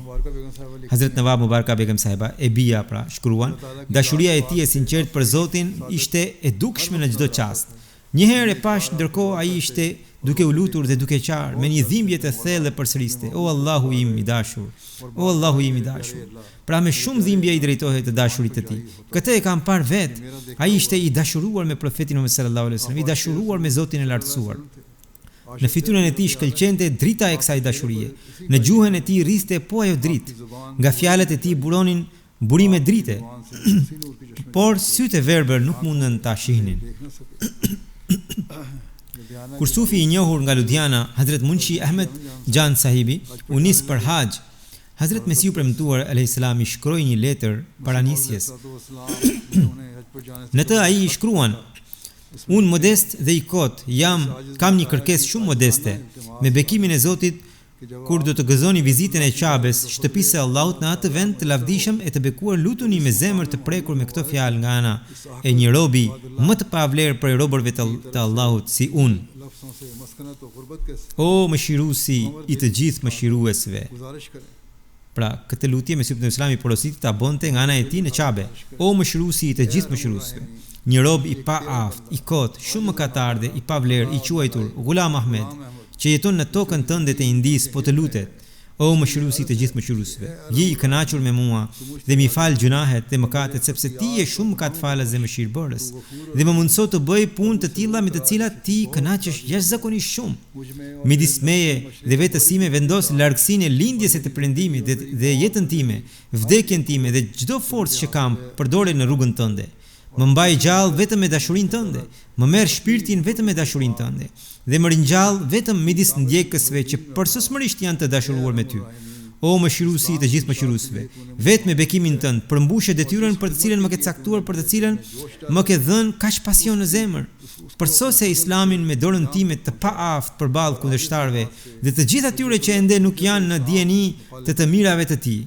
Hazrat Nawab Mubaraka Begum Sahiba e bija, pra, shkruan: dashuria e tij e sinqertë për Zotin ishte e dukshme në çdo çast. Një herë e pash ndërkohë ai ishte duke u lutur dhe duke qarë me një dhimbje të thellë përsëriste: O Allahu im i dashur, o Allahu im i dashur. Pra me shumë dhimbje i drejtohej të dashurit të tij. Këtë e kam parë vet. Ai ishte i dashuruar me profetin Muhammed sallallahu alaihi wasallam, i dashuruar me Zotin e lartësuar. Në fytyrën e tij shkëlqente drita e kësaj dashurie. Në gjuhën e tij rriste po ajo dritë. Nga fjalët e tij buronin burime drite. Por sytë e verbër nuk mundën ta shihnin. Kur sufi i njohur nga Ludhiana, Hazrat Munshi Ahmed Jan Sahibi, u nis për hax, Hazrat Mesihu premtuar alayhis salam i shkroi një letër paranisjes. Në të ai i shkruan: unë modest dhe i kot, kam një kërkesë shumë modeste, me bekimin e Zotit, kur do të gëzoni vizitën e Qabes, shtëpisë së Allahut, në atë vend të lavdishëm e të bekuar, lutuni me zemër të prekur me këtë fjalë nga ana e një robi më të pavlerë prej robërve të Allahut si unë. O mëshiruesi i të gjithë mëshiruesve. Pra, këtë lutje Mesihu ibn Islami porositi ta bonte nga ana e tij në Qabe. O mëshiruesi i të gjithë mëshiruesve. Një rob i pa aft, i kot, shumë mëkatar dhe i pavlerë, i quajtur Ghulam Ahmed, që jeton në tokën tënde të Indis, po të lutet: O mëshiruesi të gjithë mëshiruesve, je i kënaqur me mua dhe mi fal gjunahet dhe mëkatet, sepse ti je shumë mëkatfalës dhe mëshirbërës, dhe më mundso të bëj punë të tilla me të cilat ti kënaqesh jashtëzakonisht shumë. Midis meje dhe vetes sime vendos largësinë e lindjes së të Perëndimit dhe jetën time, vdekjen time dhe çdo forcë që kam, përdore në rrugën tënde. Më mbaj gjallë vetëm me dashurinë tënde, më merr shpirtin vetëm me dashurinë tënde, dhe më ringjall vetëm midis ndjekësve që përsosmërisht janë të dashuruar me ty. O mëshiruesi i të gjithë mëshiruesve, vetëm me bekimin tënd përmbushe detyrën për të cilën më ke caktuar, për të cilën më ke dhënë kaq pasion në zemër. Përsose Islamin me dorën time të paaft përballë kundërshtarëve dhe të gjithë atyre që ende nuk janë në dieni të mirave të tij.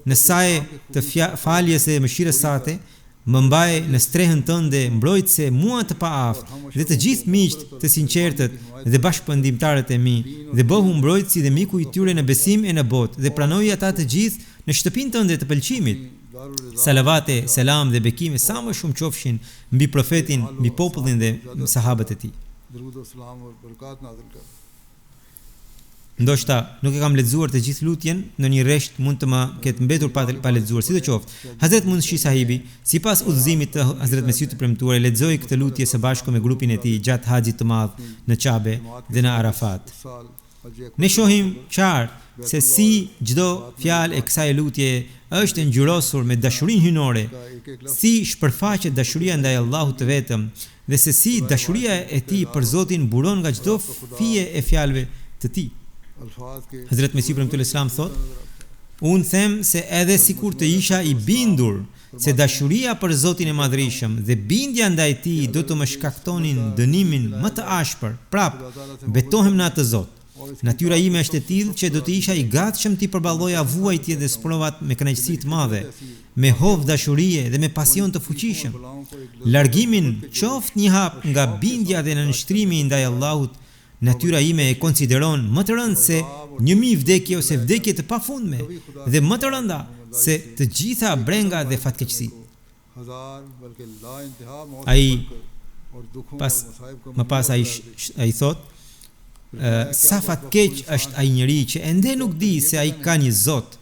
Në saj të faljes së mëshirës sate, më mbaj në strehën tënde mbrojtëse mua të paaft dhe të gjithë miqt të sinqertët dhe bashkëpëndimtarët e mi, dhe bëhu mbrojtësi dhe miku i tyre në besim e në botë, dhe pranoj ata të gjithë në shtëpinë tënde të pëlqimit. Salavate, selam dhe bekime sa më shumë qofshin mbi profetin, mbi popullin dhe sahabët e tij. Ndoshta nuk e kam lexuar të gjithë lutjen, në një rresht mund të më ketë mbetur pa lexuar. Sidoqoftë, Hazrat Munshi sahibi, sipas udhëzimit të Hazrat Mesiut të premtuar, lexoi këtë lutje së bashku me grupin e tij gjatë haxhit të madh në Qabe dhe në Arafat. Ne shohim qartë se si çdo fjalë e kësaj lutje është ngjyrosur me dashurinë hyjnore, si shpërfaqet dashuria ndaj Allahut të vetëm dhe se si dashuria e tij për Zotin buron nga çdo fije e fjalëve të tij. Hazrat Mesiu premtuar Islam thot: unë them se edhe sikur të isha i bindur se dashuria për Zotin e Madhrishëm dhe bindja ndaj tij do të më shkaktonin dënimin më të ashpër, prap betohem në atë Zot. Natyra ime është e tillë që do të isha i gatshëm të përballoja vuajtjet dhe sprovat me kënaqësi të madhe, me hov dashurie dhe me pasion të fuqishëm. Largimin qoftë një hap nga bindja dhe nënshtrimi ndaj Allahut, natyra ime e konsideron më të rëndë se 1000 vdekje ose vdekje të pafundme dhe më të rënda se të gjitha brenga dhe fatkeqësi. Më pas ai thot: sa fatkeq është ai njeri që ende nuk di se ai ka një Zot,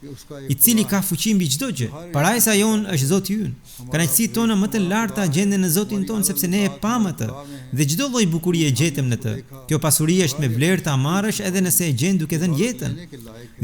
i cili ka fuqi mbi çdo gjë. Parajsa jon është Zoti ynë. Kënaqësitë tona më të larta gjenden në Zotin ton sepse ne e pam atë dhe çdo lloj bukurie e gjetëm në të. Kjo pasuri është me vlerë ta marrësh edhe nëse e gjen duke dhënë jetën.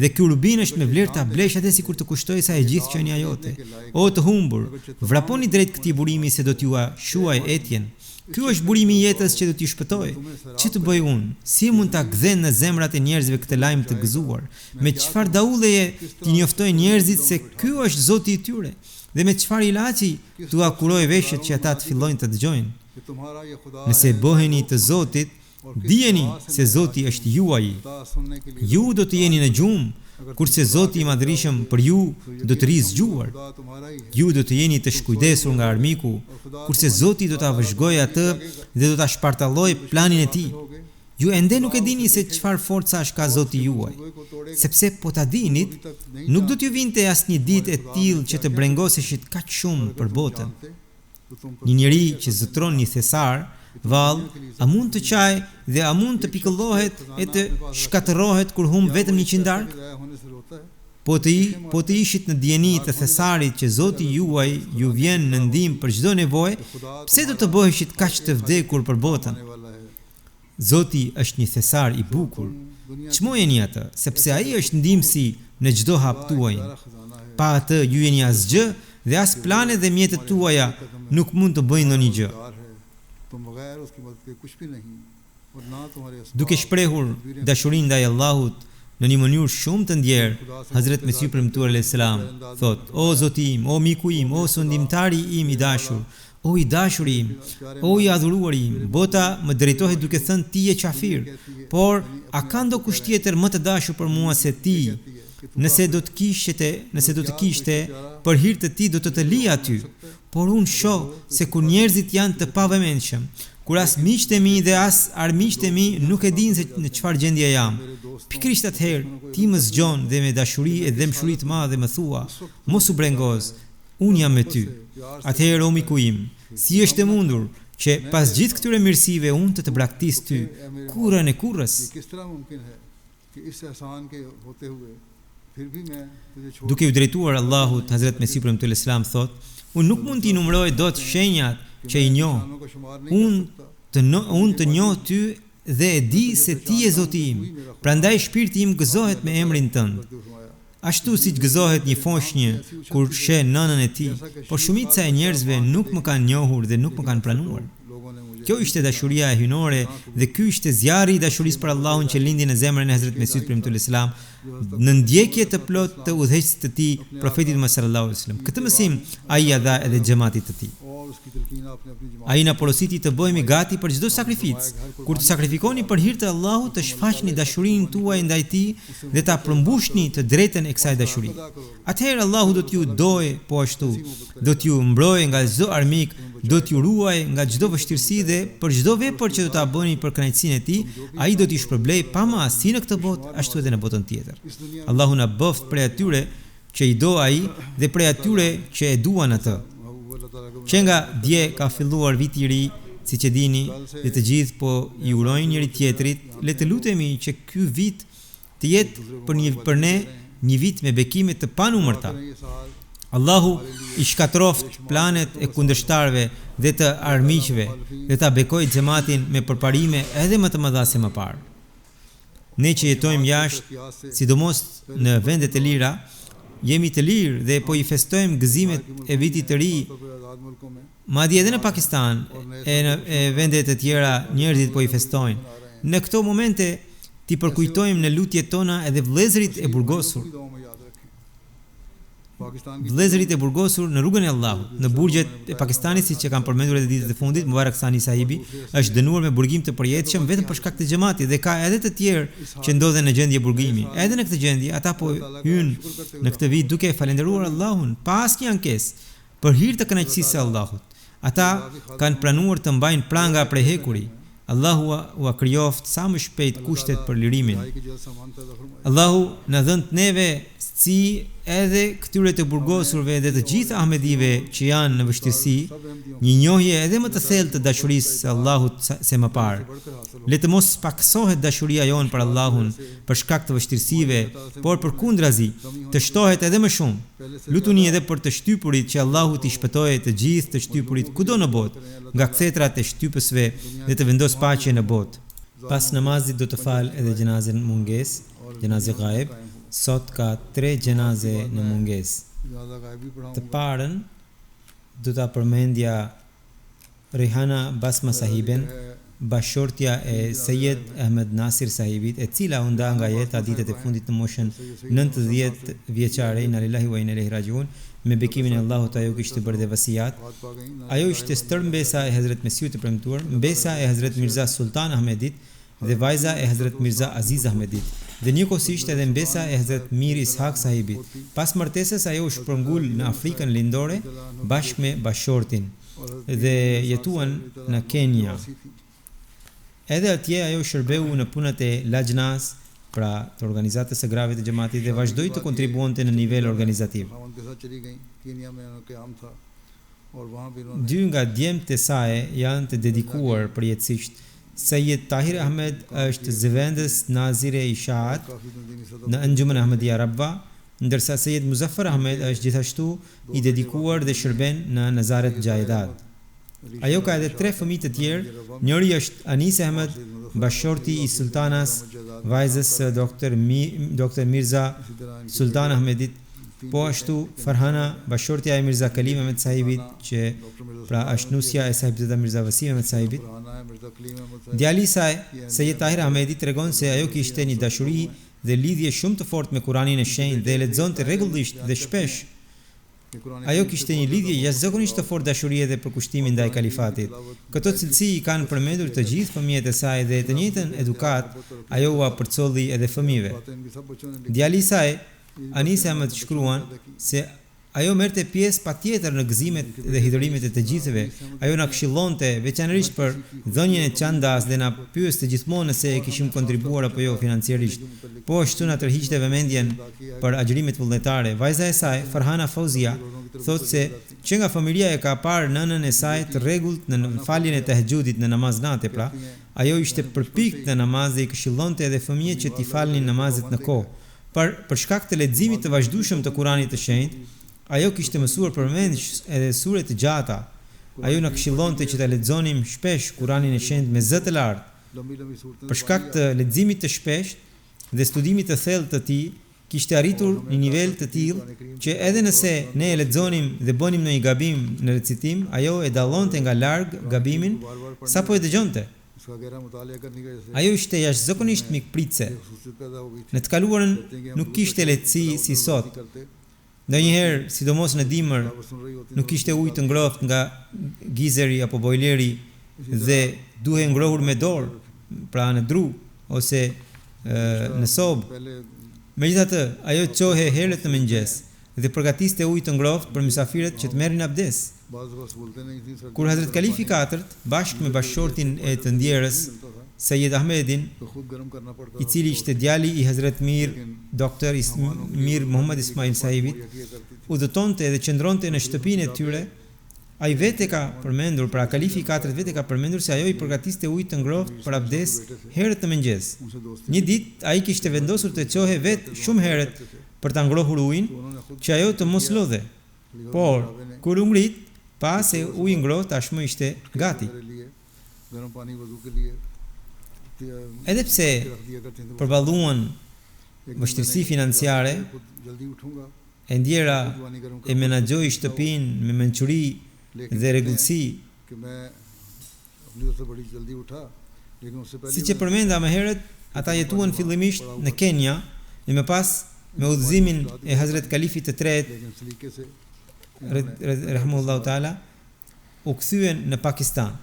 Dhe ky rubin është me vlerë ta blesh edhe sikur të kushtoj sa e gjithë qenia jote. O të humbur, vraponi drejt këtij burimi se do t'ju shuaj etjen. Ky është burimi i jetës që do t'i shpëtoj. Ç'i të bëj unë? Si mund ta gdhen në zemrat e njerëzve këtë lajm të gëzuar? Me çfarë daulleje t'i njoftoj njerëzit se ky është Zoti i tyre? Dhe me çfarë ilaçi t'u kuroj veshët që ata të fillojnë të dëgjojnë? Nëse bëheni të Zotit, dijeni se Zoti është juaj. Ju do të jeni në gjumë, kurse Zoti i Madhrishëm për ju do të rrisë zgjuar. Ju do të jeni të shkujdesur nga armiku, kurse Zoti do ta vëzhgojë atë dhe do ta shpartallojë planin e tij. Ju ende nuk e dini se çfarë forcash ka Zoti juaj, sepse po ta dinit, nuk do t'ju vinte asnjë ditë e tillë që të brengoseshit kaq shumë për botën. Një njeri që zotron një thesar, vallë, a mund të qaj dhe a mund të pikëllohet e të shkatërohet kur humb vetëm 100 darkë? Po të ishit në dieni të thesarit që Zoti juaj ju vjen në ndihmë për çdo nevojë, pse do të bëheshit kaq të vdekur për botën? Zoti është një thesar i bukur. Çmojeni atë, sepse ai është ndihmësi në çdo hap tuaj. Pa atë ju jeni asgjë dhe as planet dhe mjetet tuaja nuk mund të bëjnë ndonjë gjë. Duke shprehur dashurinë ndaj Allahut në një mënyrë shumë të ndjerë, Hazrat Mesiu premtuar alayhis salam thot: o Zoti im, o miku im, o sundimtari im i dashur, o i dashuri im, o i adhuruari im, bota më drejtohet duke thënë ti je qafir, por a ka ndo kusht tjetër më të dashur për mua se ti? Nëse do të kishte, për hir të ti do të lij aty. Por unë shoh se kur njerëzit janë të pavëmendshëm, kur as miqtë e mi dhe as armiqtë e mi nuk e dinë se në çfarë gjendje jam, pikërisht atëherë ti më zgjon dhe me dashuri e dëmshuri të madhe më thua: mos u brengoz, unë jam me ty. Atëherë o miku im, si është e mundur që pas gjithë këtyre mirësive unë të braktis ty, kurrën e kurrës? Duke u drejtuar Allahut, Hazrat Mesiu premtuar Islam thot: unë nuk mund t'i numëroj dot shenjat që i njoh. Unë të njoh ty dhe e di se ti je Zoti im. Prandaj shpirti im gëzohet me emrin tënd. Ashtu siç gëzohet një foshnjë kur sheh nënën e tij, por shumica e njerëzve nuk më kanë njohur dhe nuk më kanë pranuar. Kjo ishte dashuria e hyjnore dhe ky ishte zjarri i dashurisë për Allahun që lindi në zemrën e Hazrat Mesiut premtuar Islam, në ndjekje të plot të udhëheqësit të tij, profetit Muhammed sallallahu alaihi wasallam. Këtë mësim ai ia dha edhe xhamatit të tij. Ai na porositi të bëhemi gati për çdo sakrificë. Kur të sakrifikoni për hir të Allahut, të shfaqni dashurinë tuaj ndaj tij dhe ta përmbushni të drejtën e kësaj dashurie. Atëherë Allahu do t'ju dojë po ashtu, do t'ju mbrojë nga çdo armik, do t'ju ruajë nga çdo vështirësi dhe për çdo vepër që do ta bëni për kënaqësinë e tij, ai do t'i shpërblej pa më si në këtë botë, ashtu edhe në botën tjetër. Allahu na bëft prej atyre që i do ai dhe prej atyre që e duan atë. Që nga dje ka filluar viti i ri, siç e dini, dhe të gjithë po i urojnë njëri tjetrit, le të lutemi që ky vit të jetë për ne një vit me bekime të panumërta. Allahu i shkatroft planet e kundërshtarëve dhe të armiqve dhe ta bekoj xhamatin me përparime edhe më të mëdha se më parë. Ne që jetojmë jashtë, sidomos në vendet e lira, jemi të lirë dhe po i festojmë gëzimet e vitit të ri. Madje edhe në Pakistan e në vendet e tjera njerëzit po i festojnë. Në këto momente ti përkujtojmë në lutjet tona edhe vëllezërit e burgosur. Vëllezërit e burgosur në rrugën e Allahut, në burgjet e Pakistanit, siç e kanë përmendur edhe ditët e fundit, Mubarak Sani sahibi është dënuar me burgim të përjetshëm vetëm për shkak të xhamatit dhe ka edhe të tjerë që ndodhen në gjendje burgimi. Edhe në këtë gjendje ata po hynë në këtë vit duke falendëruar Allahun pa asnjë ankesë për hir të kënaqësisë së Allahut. Ata kanë pranuar të mbajnë pranga prej hekuri. Allahu u krijoft sa më shpejt kushtet për lirimin. Allahu na dhënë neve si edhe këtyre të burgosurve dhe të gjithë ahmedive që janë në vështirësi, një njohje edhe më të thellë të dashurisë së Allahut se më parë. Le të mos paksohet dashuria jonë për Allahun për shkak të vështirësive, por përkundrazi të shtohet edhe më shumë. Lutuni edhe për të shtypurit që Allahu t'i shpëtojë të gjithë të shtypurit kudo në botë, nga kthetrat e shtypësve dhe të vendos paqe në botë. Pas namazit do të fal edhe gjenazën mungesë, gjenazë ghaib. Sot ka 3 gjenaze në mungesë. Të parën do ta përmendja Rehana Basma sahiben, bashortja e Sejed Ahmed Nasir sahibit, e cila u nda nga jeta ditët e fundit në moshën 90 vjeçare, inna lillahi wa inna ilaihi rajiun. Me bekimin e Allahut ajo kishte bërë dhe vasijat. Ajo ishte stër mbesa e Hazret Mesiut të premtuar, mbesa e Hazret Mirza Sultan Ahmedit dhe vajza e Hazret Mirza Aziz Ahmedit, dhe njëkohësisht edhe mbesa e Hazret Mir Ishaq sahibit. Pas martesës ajo u shpërngul në Afrikën lindore bashkë me bashortin dhe jetuan në Kenya. Edhe atje ajo shërbeu në punët e lajnas, pra të organizatës së grave të xhamatit, dhe vazhdoi të kontribuonte në nivel organizativ. 2 nga djemtë e saj janë të dedikuar përjetësisht. Sejed Tahir Ahmed është zëvendës nazire i Shahat në Anjuman Ahmadiyya Rabwa, ndërsa Sejed Muzaffar Ahmed është gjithashtu i dedikuar dhe shërben në Nazaret Jaidad. Ajo ka edhe 3 fëmijë të tjerë, njëri është Anis Ahmed, bashorti i sultanas, vajzës Dr. Mirza Sultan Ahmedit, po ashtu Farhana, bashortja e Mirza Kalim Ahmed sahibit, që pra është nusja e sahibzada Mirza Wasim Ahmed sahibit. Djali i saj, Sejed Tahir Ahmedi, tregon se ajo kishte një dashuri dhe lidhje shumë të fortë me Kuranin e shenjtë dhe lexonte rregullisht dhe shpesh. Ajo kishte një lidhje jashtëzakonisht të fortë dashurie dhe përkushtimi ndaj kalifatit. Këto cilësi i kanë përmendur të gjithë fëmijët e saj dhe të njëjtën edukat ajo ua përcolli edhe fëmijëve. Djali i saj, Anis Ahmed, shkruan se ajo merrte pjesë patjetër në gëzimet dhe hidhurimet e të gjithëve. Ajo na këshillonte veçanërisht për dhënien e çandas dhe na pyeste gjithmonë nëse e kishim kontribuar apo jo financiarisht. Po ashtu na tërhiqte vëmendjen për agjërimet vullnetare. Vajza e saj, Farhana Fauzia, thotë se që nga familja e ka parë nënën e saj të rregullt në faljen e tahajjudit në namaz nate, pra ajo ishte përpikt në namaz dhe i këshillonte edhe fëmijët që t'i falnin namazet në kohë. Për shkak të leximit të vazhdueshëm të Kuranit të shenjtë, ajo kishte mësuar përmendsh edhe sure të gjata. Ajo na këshillonte që ta lexonim shpesh Kuranin e shenjtë me zë të lartë. Për shkak të leximit të shpeshtë dhe studimit të thellë të tij, kishte arritur një nivel të tillë që edhe nëse ne e lexonim dhe bënim ndonjë gabim në recitim, ajo e dallonte nga larg gabimin sapo e dëgjonte. Ajo ishte jashtëzakonisht mikpritse. Në të kaluarën nuk kishte lehtësi si sot. Ndonjëherë, sidomos në dimër, nuk kishte ujë të ngrohtë nga gizeri apo bojleri dhe duhej ngrohur me dorë, pra në dru ose në sobë. Megjithatë, ajo çohej herët në mëngjes dhe përgatiste ujë të ngrohtë për mysafirët që të merrin abdes. Kur Hazret Kalifi IV, bashkë me bashortin e të ndjerës, Sayyid Ahmedin, I cili ishte djali I Hazrat Mir, Dr. Mir Muhammad Ismail Sahibit, udhëtonte dhe qëndronte në shtëpinë e tyre. Ai vetë ka përmendur, pra kalifi I 4 vetë ka përmendur se ajo I përgatiste ujë të ngrohtë për abdes herët në mëngjes. Një ditë ai kishte vendosur të çohej vetë shumë herët për ta ngrohur ujin, që ajo të mos lodhe. Por kur u ngrit, pa se uji I ngrohtë tashmë ishte gati. Edhe pse përballuan vështirësi financiare, e ndjera e menaxhoi shtëpinë me mençuri dhe rregullsi. Siç e përmenda më herët, ata jetuan fillimisht në Kenya e më pas me udhëzimin e Hazrat Kalifit të tretë rahimahullahu taala u kthyen në Pakistan.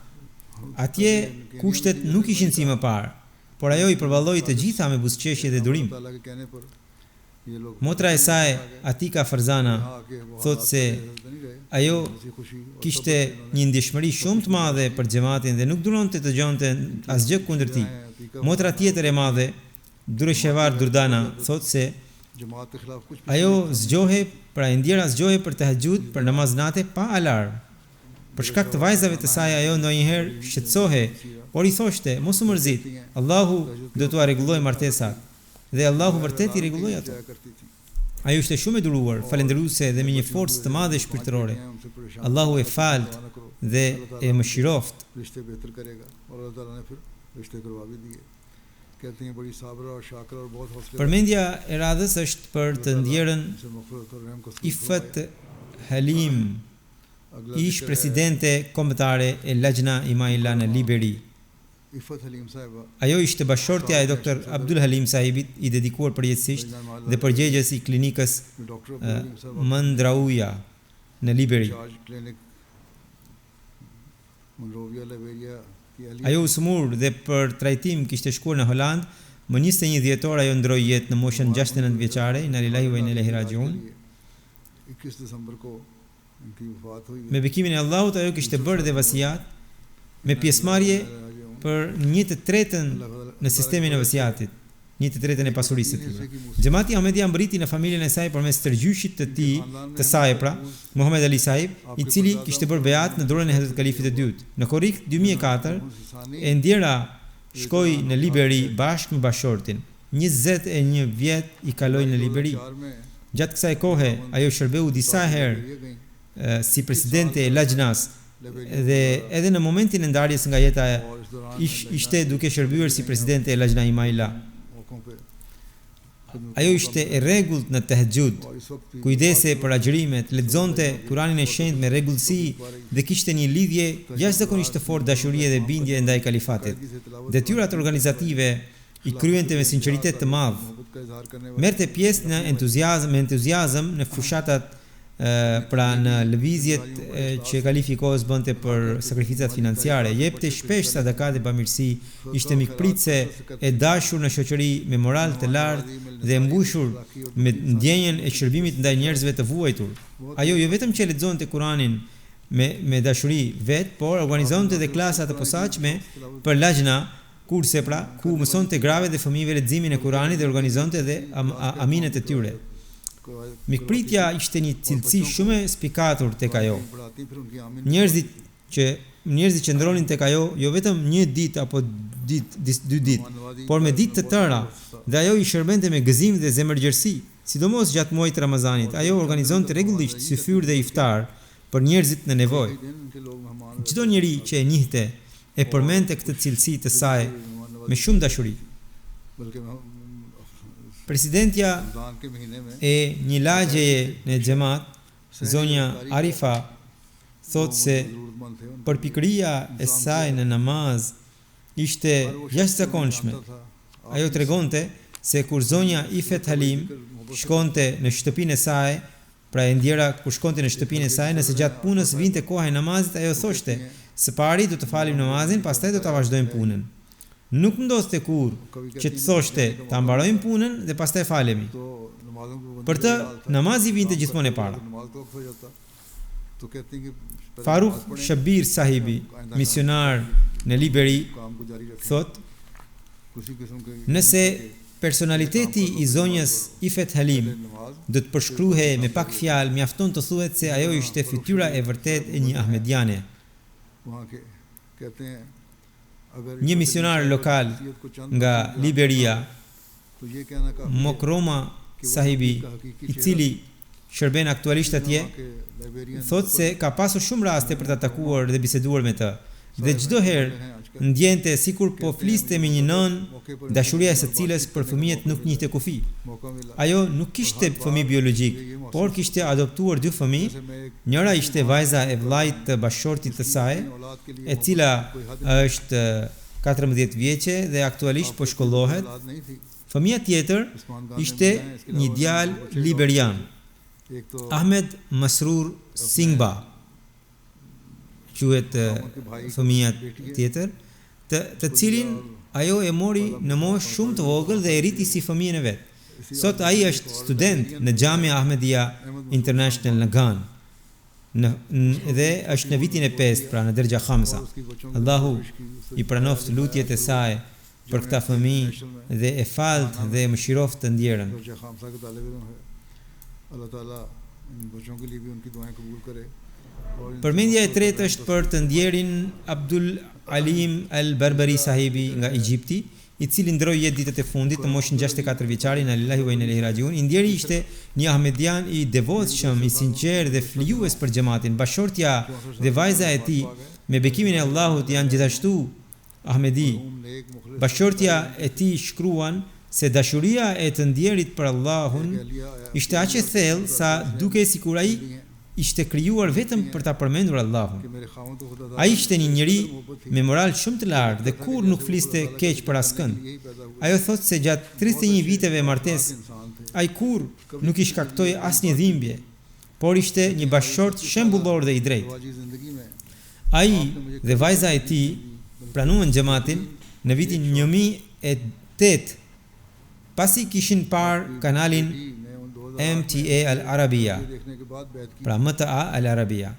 Atje kushtet nuk ishin si më parë, por ajo I përballoi të gjitha me buzëqeshje dhe durim. Motra e saj, Atika Farzana, thot se ajo kishte një ndjeshmëri shumë të madhe për xhamatin dhe nuk duronte të dëgjonte asgjë kundër tij. Motra tjetër e madhe, Dureshevar Durdana, thot se ajo zgjohej, pra e ndjera zgjohej për tahajjud, për namaz nate pa alarm. Për shkak të vajzave të saj ajo ndonjëherë shqetësohej, por I thoshte, mos u mërzit, Allahu do t'u rregullojë martesat. Dhe Allahu vërtet I rregulloi ato. Ajo ishte shumë e duruar, falendëruese dhe me një forcë të madhe shpirtërore. Allahu e falt dhe e mëshiroft. Përmendja e radhës është për të ndjerën Ifat Halim, ish presidente kombëtare e Lajna Imaila në Liberi. Ajo ishte bashortja e Dr. Abdul Halim Sahibit, I dedikuar përjetësisht dhe përgjegjës I klinikës Mandrauja në Liberi. Ajo u smur dhe për trajtim kishte shkuar në Holand. Më 21 dhjetor ajo ndroi jetë në moshën 69 vjeçare. Inna lillahi wa inna ilaihi rajiun. Me bekimin e Allahut ajo kishte bërë dhe vasiat me pjesëmarrje për 1/3 në sistemin e vasiatit, 1/3 e pasurisë së tij. Xhamati Ahmedia mbriti në familjen e saj përmes tërgjyshit të tij, të saj pra, Muhammad Ali Sahib, I cili kishte bërë beat në dorën e Hazrat Kalifit të dytë. Në korrik 2004 e ndjera shkoi në Liberi bashkë me bashortin. 21 vjet I kaloi në Liberi. Gjatë kësaj kohe ajo shërbeu disa herë si presidente e Lajnas dhe edhe në momentin e ndarjes nga jeta ishte duke shërbyer si presidente e Lajna Imaila. Ajo ishte e rregullt në tahajjud, kujdese për agjërimet, lexonte Kuranin e Shenjtë me rregullsi dhe kishte një lidhje jashtëzakonisht të fortë dashurie dhe bindje ndaj kalifatit. Detyrat organizative I kryente me sinqeritet të madh. Merrte pjesë në entuziazëm në fushatat pra në lëvizjet që kalifi I kohës bënte për sakrificat financiare, jepte shpesh sadakat e bamirësi, ishte mikpritse e dashur në shoqëri me moral të lartë dhe e mbushur me ndjenjen e shërbimit ndaj njerëzve të vuajtur. Ajo jo vetëm që lexonte Kuranin me dashuri vet, por organizonte dhe klasa të posaçme për lajna, kurse pra ku mësonte grave dhe fëmijëve leximin e Kuranit dhe organizonte dhe aminet e tyre. Mikpritja ishte një cilësi shumë e spikatur tek ajo. Njerëzit që ndronin tek ajo jo vetëm një ditë apo dy ditë, por me ditë të tëra, dhe ajo I shërbente me gëzim dhe zemërgjërsi, sidomos gjatë muajit të Ramazanit. Ajo organizonte rregullisht syfyr dhe iftar për njerëzit në nevojë. Çdo njeri që e njihte e përmendte këtë cilësi të saj me shumë dashuri. Presidentja e një lagjeje në xhamat, zonja Arifa, thot se përpikëria e saj në namaz ishte jashtëzakonshme. Ajo tregonte se kur zonja Ifet Halim shkonte në shtëpinë e saj, pra e ndjera kur shkonte në shtëpinë e saj, nëse gjatë punës vinte koha e namazit, ajo thoshte, së pari do të falim namazin, pastaj do ta vazhdojmë punën. Nuk ndodhte kur që të thoshte ta mbarojmë punën dhe pastaj falemi. Për të, namazi vinte gjithmonë e para. Faruk Shabir Sahibi, misionar në Liberi, thot, Nëse personaliteti i zonjës Ifet Halim do të përshkruhe me pak fjalë, mjafton të thuhet se ajo ishte fytyra e vërtet e një ahmediane. Një misionar lokal nga Liberia, Mokroma Sahibi, i cili shërben aktualisht atje, thot se ka pasur shumë raste për ta takuar dhe biseduar me të. Dhe çdo herë ndjente sikur po fliste me një nën, dashuria e së cilës për fëmijët nuk njihte kufi. Ajo nuk kishte fëmijë biologjik, por kishte adoptuar 2 fëmijë. Njëra ishte vajza e vllajt të bashortit të saj, e cila është 14 vjeçe dhe aktualisht po shkollohet. Fëmia tjetër ishte një djalë liberian, Ahmed Masrur Singba, quhet fëmia tjetër, të cilin ajo e mori në moshë shumë të vogël dhe e rriti si fëmijën e vet. Sot ai është student në Xhamia Ahmedia International në Gan, dhe është në vitin e 5, pra në Derja Khamsa. Allahu i pranoft lutjet e saj për këta fëmijë dhe e falt dhe e mëshiroft të ndjerën. Përmendja e tretë është për të ndjerin Abdul Alim al-Barbari Sahibi nga Egjipti, i cili ndroi jetë ditët e fundit në moshën 64 vjeçari, inna lillahi wa inna ilaihi rajiun. I ndjeri ishte një ahmedian i devotshëm, i sinqert dhe flijues për xhamatin. Bashortja dhe vajza e tij, me bekimin e Allahut, janë gjithashtu ahmedi. Bashortja e tij shkruan se dashuria e të ndjerit për Allahun ishte aq e thellë sa duke sikur ai ishte krijuar vetëm për ta përmendur Allahun. Ai ishte një njeri me moral shumë të lartë dhe kur nuk fliste keq për askënd. Ajo thot se gjatë 31 viteve martesë, ai kur nuk i shkaktoi asnjë dhimbje, por ishte një bashkëshort shembullor dhe i drejtë. Ai dhe vajza e tij pranuan xhamatin në vitin 2008, pasi kishin parë kanalin MTA Al-Arabia, pra MTA Al-Arabia.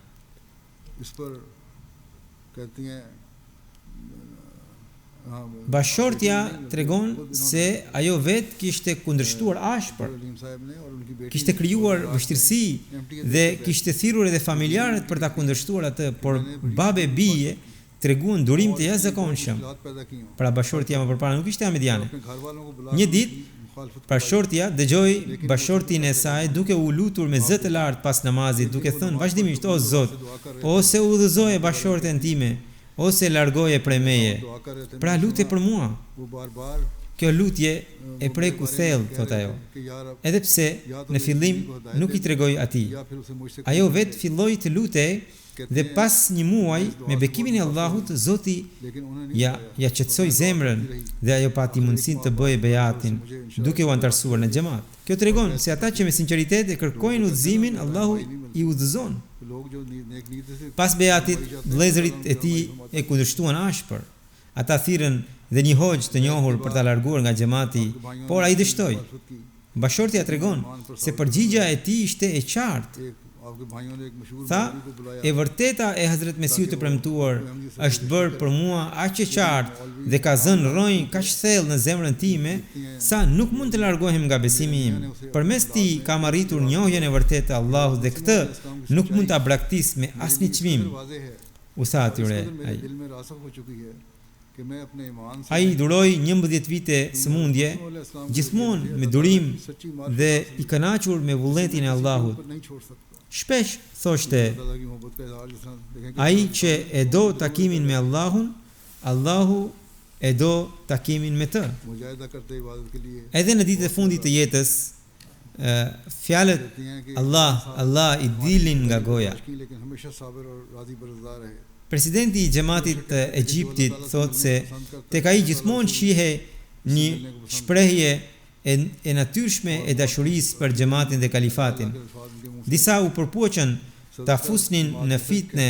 Bashortja tregon se ajo vet kishte kundërshtuar ashpër, kishte krijuar vështirësi dhe kishte thirrur edhe familjarët për ta kundërshtuar atë, por babe bie treguan durim të jashtëzakonshëm. Pra bashortja më përpara nuk ishte ahmediane. Një ditë bashortja dëgjoi bashortin e saj duke u lutur me zë të lartë pas namazit, duke thënë vazhdimisht: "O Zot, ose udhëzoje bashorten time, ose largoje prej meje. Pra lutje për mua." Kjo lutje e preku thellë, thot ajo. Edhe pse në fillim nuk i tregoi atij. Ajo vetë filloi të lutej dhe pas një muaj me bekimin e Allahut Zoti ja qetësoi zemrën dhe ajo pati mundësinë të bëjë bejatin duke u antarësuar në xhamat. Kjo tregon se ata që me sinqeritet e kërkojnë udhëzimin, Allahu i udhëzon. Pas bejatit, vëllezërit e tij e kundërshtuan ashpër. Ata thirrën dhe një hoxh të njohur për ta larguar nga xhamati, por ai dështoi. Bashortja tregon se përgjigjja e tij ishte e qartë. Tha, e vërteta e Hazret Mesiu të premtuar është bërë për mua aq e qartë dhe ka zënë rrojë kaq thellë në zemrën time sa nuk mund të largohem nga besimi im. Përmes tij kam arritur njohjen e vërtetë të Allahut dhe këtë nuk mund ta braktis me asnjë çmim. U tha atyre ai. Ai duroi 11 vite sëmundje, gjithmonë me durim dhe i kënaqur me vullnetin e Allahut. Shpesh thoshte, ai që e do takimin me Allahun, Allahu e do takimin me të. Edhe në ditët e fundit të jetës, fjalët Allah i dilin nga goja. Presidenti i xhamatit të Egjiptit thot se tek ai gjithmonë shihe një shprehje e natyrshme e dashurisë për xhamatin dhe kalifatin. Disa u përpoqën ta fusnin në fitne,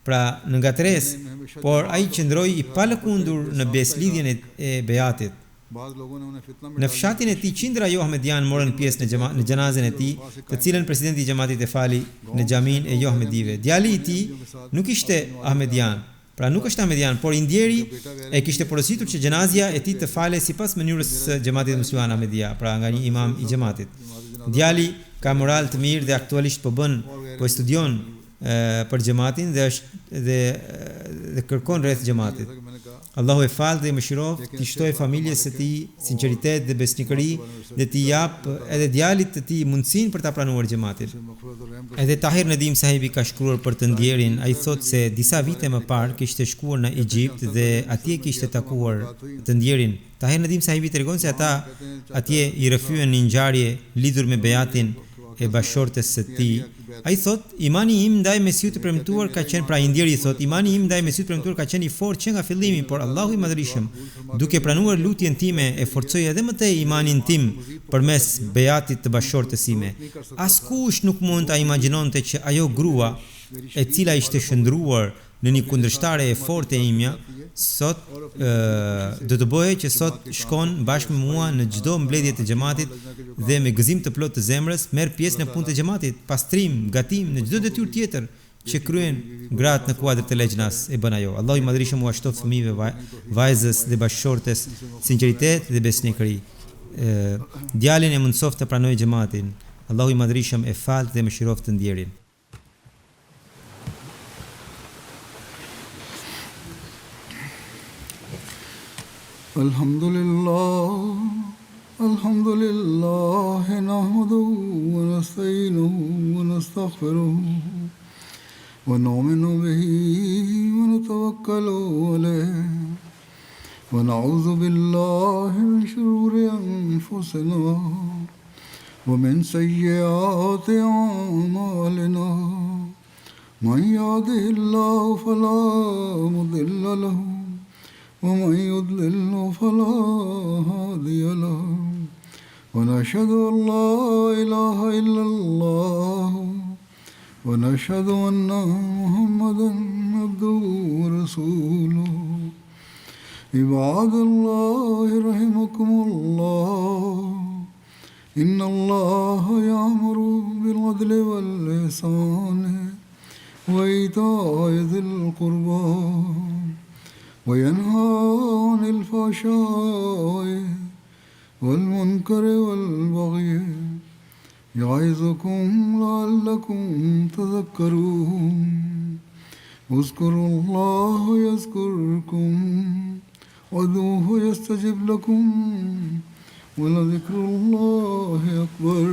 pra në ngatresë, por ai qëndroi i palëkundur në beslidhjen e bejatit. Në fshatin e tij qindra jo ahmedian morën pjesë në xhenazën e tij, të cilën presidenti i xhamatit e fali në xhamin e jo ahmedive. Djali i tij nuk ishte ahmedian, Pra nuk është Ahmedian, por i ndjeri e kishte porositur që gjenazja e tij të falet sipas mënyrës së xhamatit musliman Ahmedia, pra nga një imam i xhamatit. Djali ka moral të mirë dhe aktualisht po studion për xhamatin dhe kërkon rreth xhamatit. Allahu e falë dhe mëshiroft, t'i shtoj familjes së tij sinqeritet dhe besnikëri dhe t'i jap edhe djalit të tij mundësinë për ta pranuar xhamatin. Edhe Tahir Nadim sahibi ka shkruar për të ndjerin, ai thotë se disa vite më parë kishte shkuar në Egjipt dhe atje kishte takuar të ndjerin. Tahir Nadim sahibi tregon se ata atje i rrëfyen një ngjarje lidhur me bejatin e bashortes së tij. Ai thot, imani im ndaj Mesiut të premtuar ka qenë, pra i ndjeri thot, imani im ndaj Mesiut të premtuar ka qenë i fortë që nga fillimi, por Allahu i Madhërisëm, duke pranuar lutjen time, e forcoi edhe më tej imanin tim përmes bejatit të bashortes sime. Askush nuk mund ta imagjinonte që ajo grua, e cila ishte shndruar në një kundërshtare e fortë e imja, sot do të bëhe që sot shkon bashkë me mua në çdo mbledhje të xhamatit dhe me gëzim të plot të zemrës merr pjesë në punë të xhamatit, pastrim, gatim, në çdo detyrë tjetër që kryen gratë në kuadër të lexhnas e bën ajo. Allahu i Madhërisëm u shtoft fëmijëve, vajzës dhe bashkëshortes sinqeritet dhe besnikëri. Djalin e mundsoft të pranojë xhamatin. Allahu i Madhërisëm e fal dhe mëshiroft të ndjerin. الحمد لله نحمده ونستعينه ونستغفره ونؤمن به ونتوكل عليه ونعوذ بالله من شرور أنفسنا ومن سيئات أعمالنا من يهده الله فلا مضل له ومن يضلل فلا هادي له ونشهد أن لا إله إلا الله ونشهد أن محمدا عبده ورسوله عباد الله رحمكم الله إن الله يأمر بالعدل والإحسان وإيتاء ذي القربى وينهى عن الفحشاء والمنكر والبغي يعظكم لعلكم تذكرون اذكروا الله يذكركم وادعوه يستجب لكم ولذكر الله أكبر